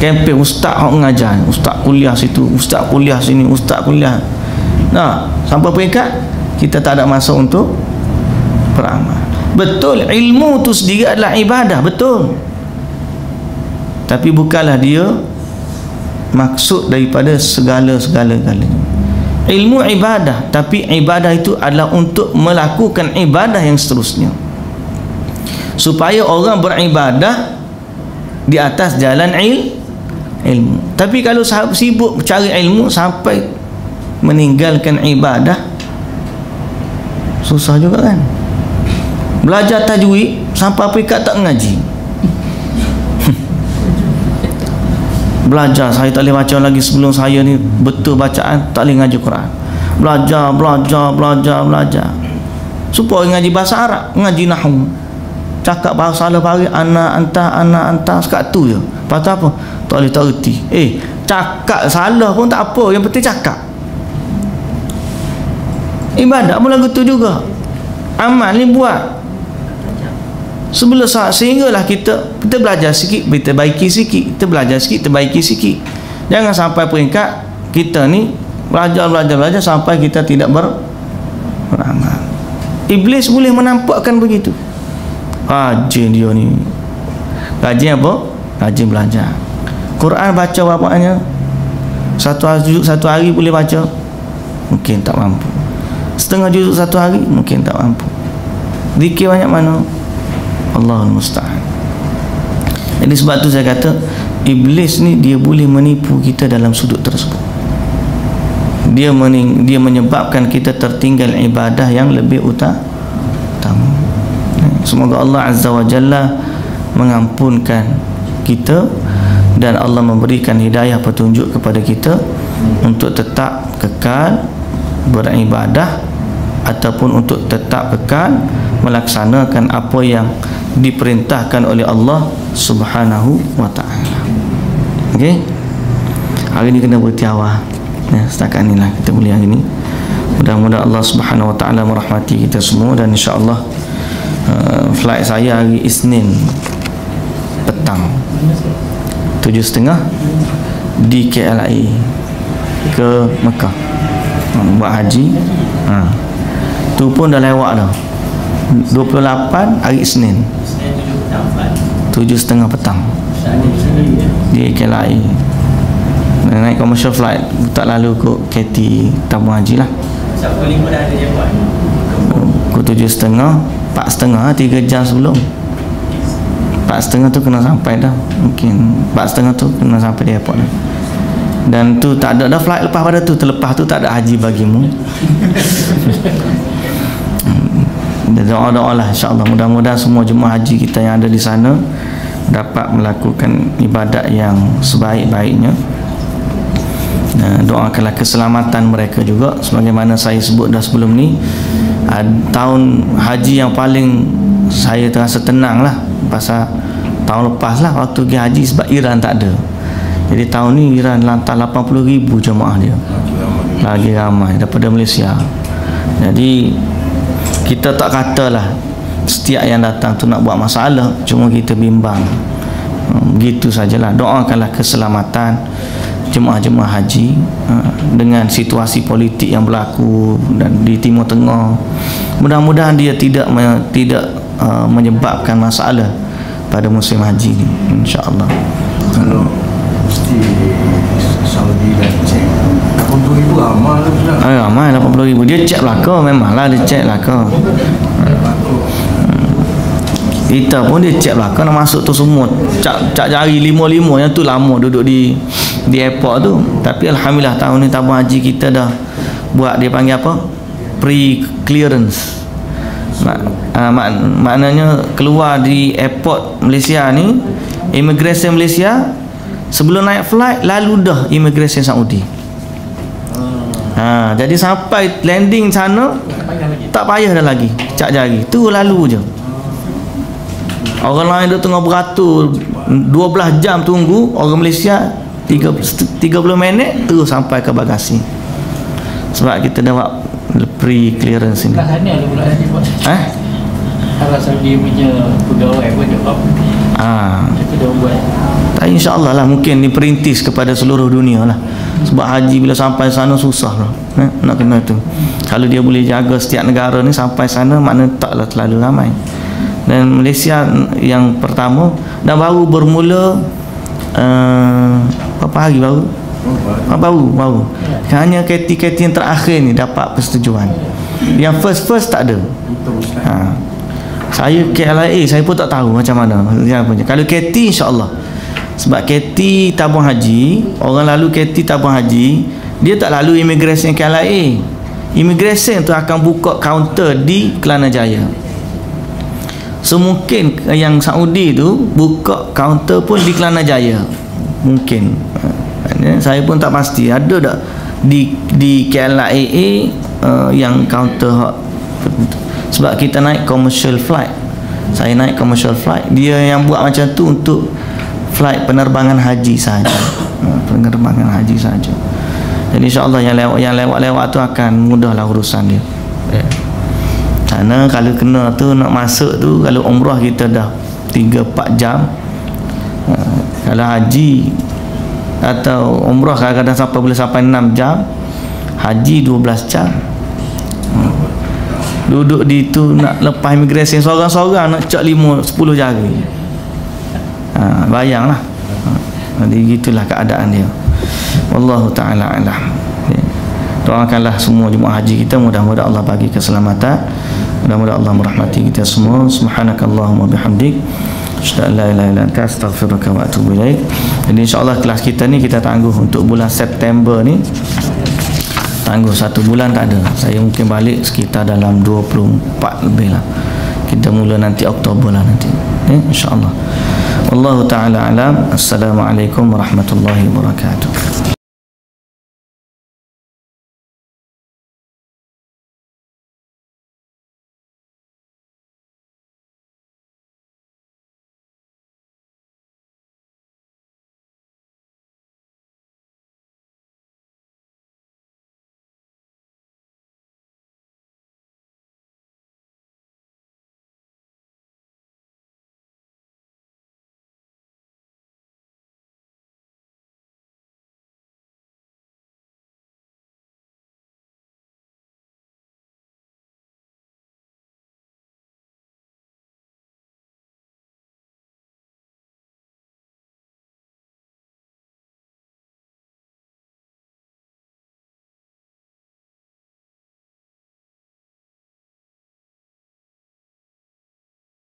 A: Kempen ustaz yang mengajar, ustaz kuliah situ, ustaz kuliah sini, ustaz kuliah. Nah, sampai peringkat kita tak ada masa untuk beramal. Betul, ilmu tu sendiri adalah ibadah, betul. Tapi bukanlah dia maksud daripada segala-galanya. Ilmu ibadah, tapi ibadah itu adalah untuk melakukan ibadah yang seterusnya, supaya orang beribadah di atas jalan ilmu. Tapi kalau sibuk cari ilmu sampai meninggalkan ibadah, susah juga kan. Belajar tajwid sampai peringkat tak ngaji. Belajar, saya tak boleh baca lagi sebelum saya ni betul bacaan, tak boleh ngaji Quran. Belajar supaya ngaji bahasa Arab, ngaji nahwu, cakap bahasa salah pari, ana anta sekat tu je. Pasal apa? Tak boleh tak erti. Cakap salah pun tak apa, yang penting cakap. Ibadat pun lagu tu juga. Amal ni buat sebelum saat, sehinggalah kita belajar sikit, kita baiki sikit, kita belajar sikit, kita baiki sikit. Jangan sampai peringkat kita ni belajar sampai kita tidak beramal. Iblis boleh menampakkan begitu. Rajin dia ni. Rajin apa? Rajin belajar. Quran baca berapanya? Satu hari boleh baca? Mungkin tak mampu. Setengah juzuk satu hari? Mungkin tak mampu. Zikir banyak mana? Allahul musta'an. Jadi sebab tu saya kata iblis ni dia boleh menipu kita dalam sudut tersebut. Dia menyebabkan kita tertinggal ibadah yang lebih utama. Semoga Allah Azza wa Jalla mengampunkan kita dan Allah memberikan hidayah petunjuk kepada kita untuk tetap kekal beribadah ataupun untuk tetap kekal melaksanakan apa yang diperintahkan oleh Allah Subhanahu wa ta'ala. Okey. Hari ni kena bertiawah. Setakat inilah kita boleh hari ni. Mudah-mudahan Allah Subhanahu wa ta'ala merahmati kita semua, dan insya-Allah flight saya hari Isnin petang 7.30 di KLIA ke Mekah buat haji. Tu pun dah lewat dah. 28 hari Isnin 7.30 petang di KLIA. Naik commercial flight, tak lalu ke KT tabung haji lah.
B: Pukul 5 dah ada jawab.
A: Pukul 7.30, 4.30, 3 jam sebelum. 4.30 tu kena sampai dah. Mungkin 4.30 tu kena sampai di airport dah. Dan tu tak ada dah flight lepas pada tu. Terlepas tu tak ada haji bagimu. Doa-doa lah insya-Allah, mudah-mudahan semua jemaah haji kita yang ada di sana dapat melakukan ibadat yang sebaik-baiknya. Doakanlah keselamatan mereka juga, sebagaimana saya sebut dah sebelum ni. Tahun haji yang paling saya terasa tenang lah pasal tahun lepas lah waktu pergi haji, sebab Iran tak ada. Jadi tahun ni Iran lantar 80,000 jemaah dia, lagi ramai daripada Malaysia. Jadi kita tak katalah setiap yang datang tu nak buat masalah, cuma kita bimbang. Begitu sajalah. Doakanlah keselamatan jemaah-jemaah haji dengan situasi politik yang berlaku dan di Timur Tengah. Mudah-mudahan dia tidak menyebabkan masalah pada musim haji ni, insya-Allah.
C: Kalau mesti Saudi dan cek 80,000 amal lah.
A: Amal 80,000. Dia cek belaka, memanglah dia cek belaka. Kita pun dia cek belaka nak masuk tu semua. Cak jari 5 yang tu lama duduk di airport tu. Tapi alhamdulillah tahun ni tabung haji kita dah buat, dia panggil apa? Pre-clearance. Maknanya keluar di airport Malaysia ni, immigration Malaysia, sebelum naik flight lalu dah immigration Saudi. Jadi sampai landing sana tak payah dah lagi cak jari, tu lalu je. Orang lain dia tengah beratur 12 jam tunggu, orang Malaysia 30 minit terus sampai ke bagasi. Sebab kita dah buat pre-clearance ini.
B: Kat sana ada pula nanti buat. Arab Saudi punya pegawai pun dia buat. Itu dia buat.
A: InsyaAllah lah, mungkin diperintis kepada seluruh dunia lah. Sebab haji bila sampai sana susah lah, nak kena tu. Kalau dia boleh jaga setiap negara ni sampai sana, maknanya taklah terlalu ramai. Dan Malaysia yang pertama dan baru bermula berapa hari baru? Baru. Hanya KT yang terakhir ni dapat persetujuan. Yang first tak ada. Saya KLIA saya pun tak tahu macam mana. Kalau KT insya-Allah. Sebab KT tabung haji, orang lalu KT tabung haji, dia tak lalu immigration KLIA. Immigration tu akan buka kaunter di Kelana Jaya. So mungkin yang Saudi tu buka kaunter pun di Kelana Jaya. Mungkin. Saya pun tak pasti ada tak di KLIA yang counter. Sebab kita naik commercial flight. Saya naik commercial flight. Dia yang buat macam tu untuk flight penerbangan haji saja. Penerbangan haji saja. Jadi insya-Allah yang lewat tu akan mudahlah urusan dia. Karena kalau kena tu nak masuk tu, kalau umrah kita dah 3-4 jam. Kalau haji atau umrah kadang-kadang boleh sampai 6 jam. Haji 12 jam. Duduk di tu nak lepas immigration seorang-seorang nak cek 5-10 jari. Bayanglah. Jadi gitulah keadaan dia. Wallahu ta'ala alam. Doakanlah semua jemaah haji kita, mudah-mudahan Allah bagi keselamatan, mudah-mudahan Allah merahmati kita semua. Subhanakallahumma bihamdik, asyhadu an la ilaha illa anta, astaghfiruka wa atubu ilaik. Jadi insya-Allah kelas kita ni kita tangguh untuk bulan September ni. Tangguh 1 bulan tak ada. Saya mungkin balik sekitar dalam 24 lebih lah. Kita mula nanti Oktober lah nanti. Insya-Allah. Wallahu ta'ala alam. Assalamualaikum warahmatullahi wabarakatuh.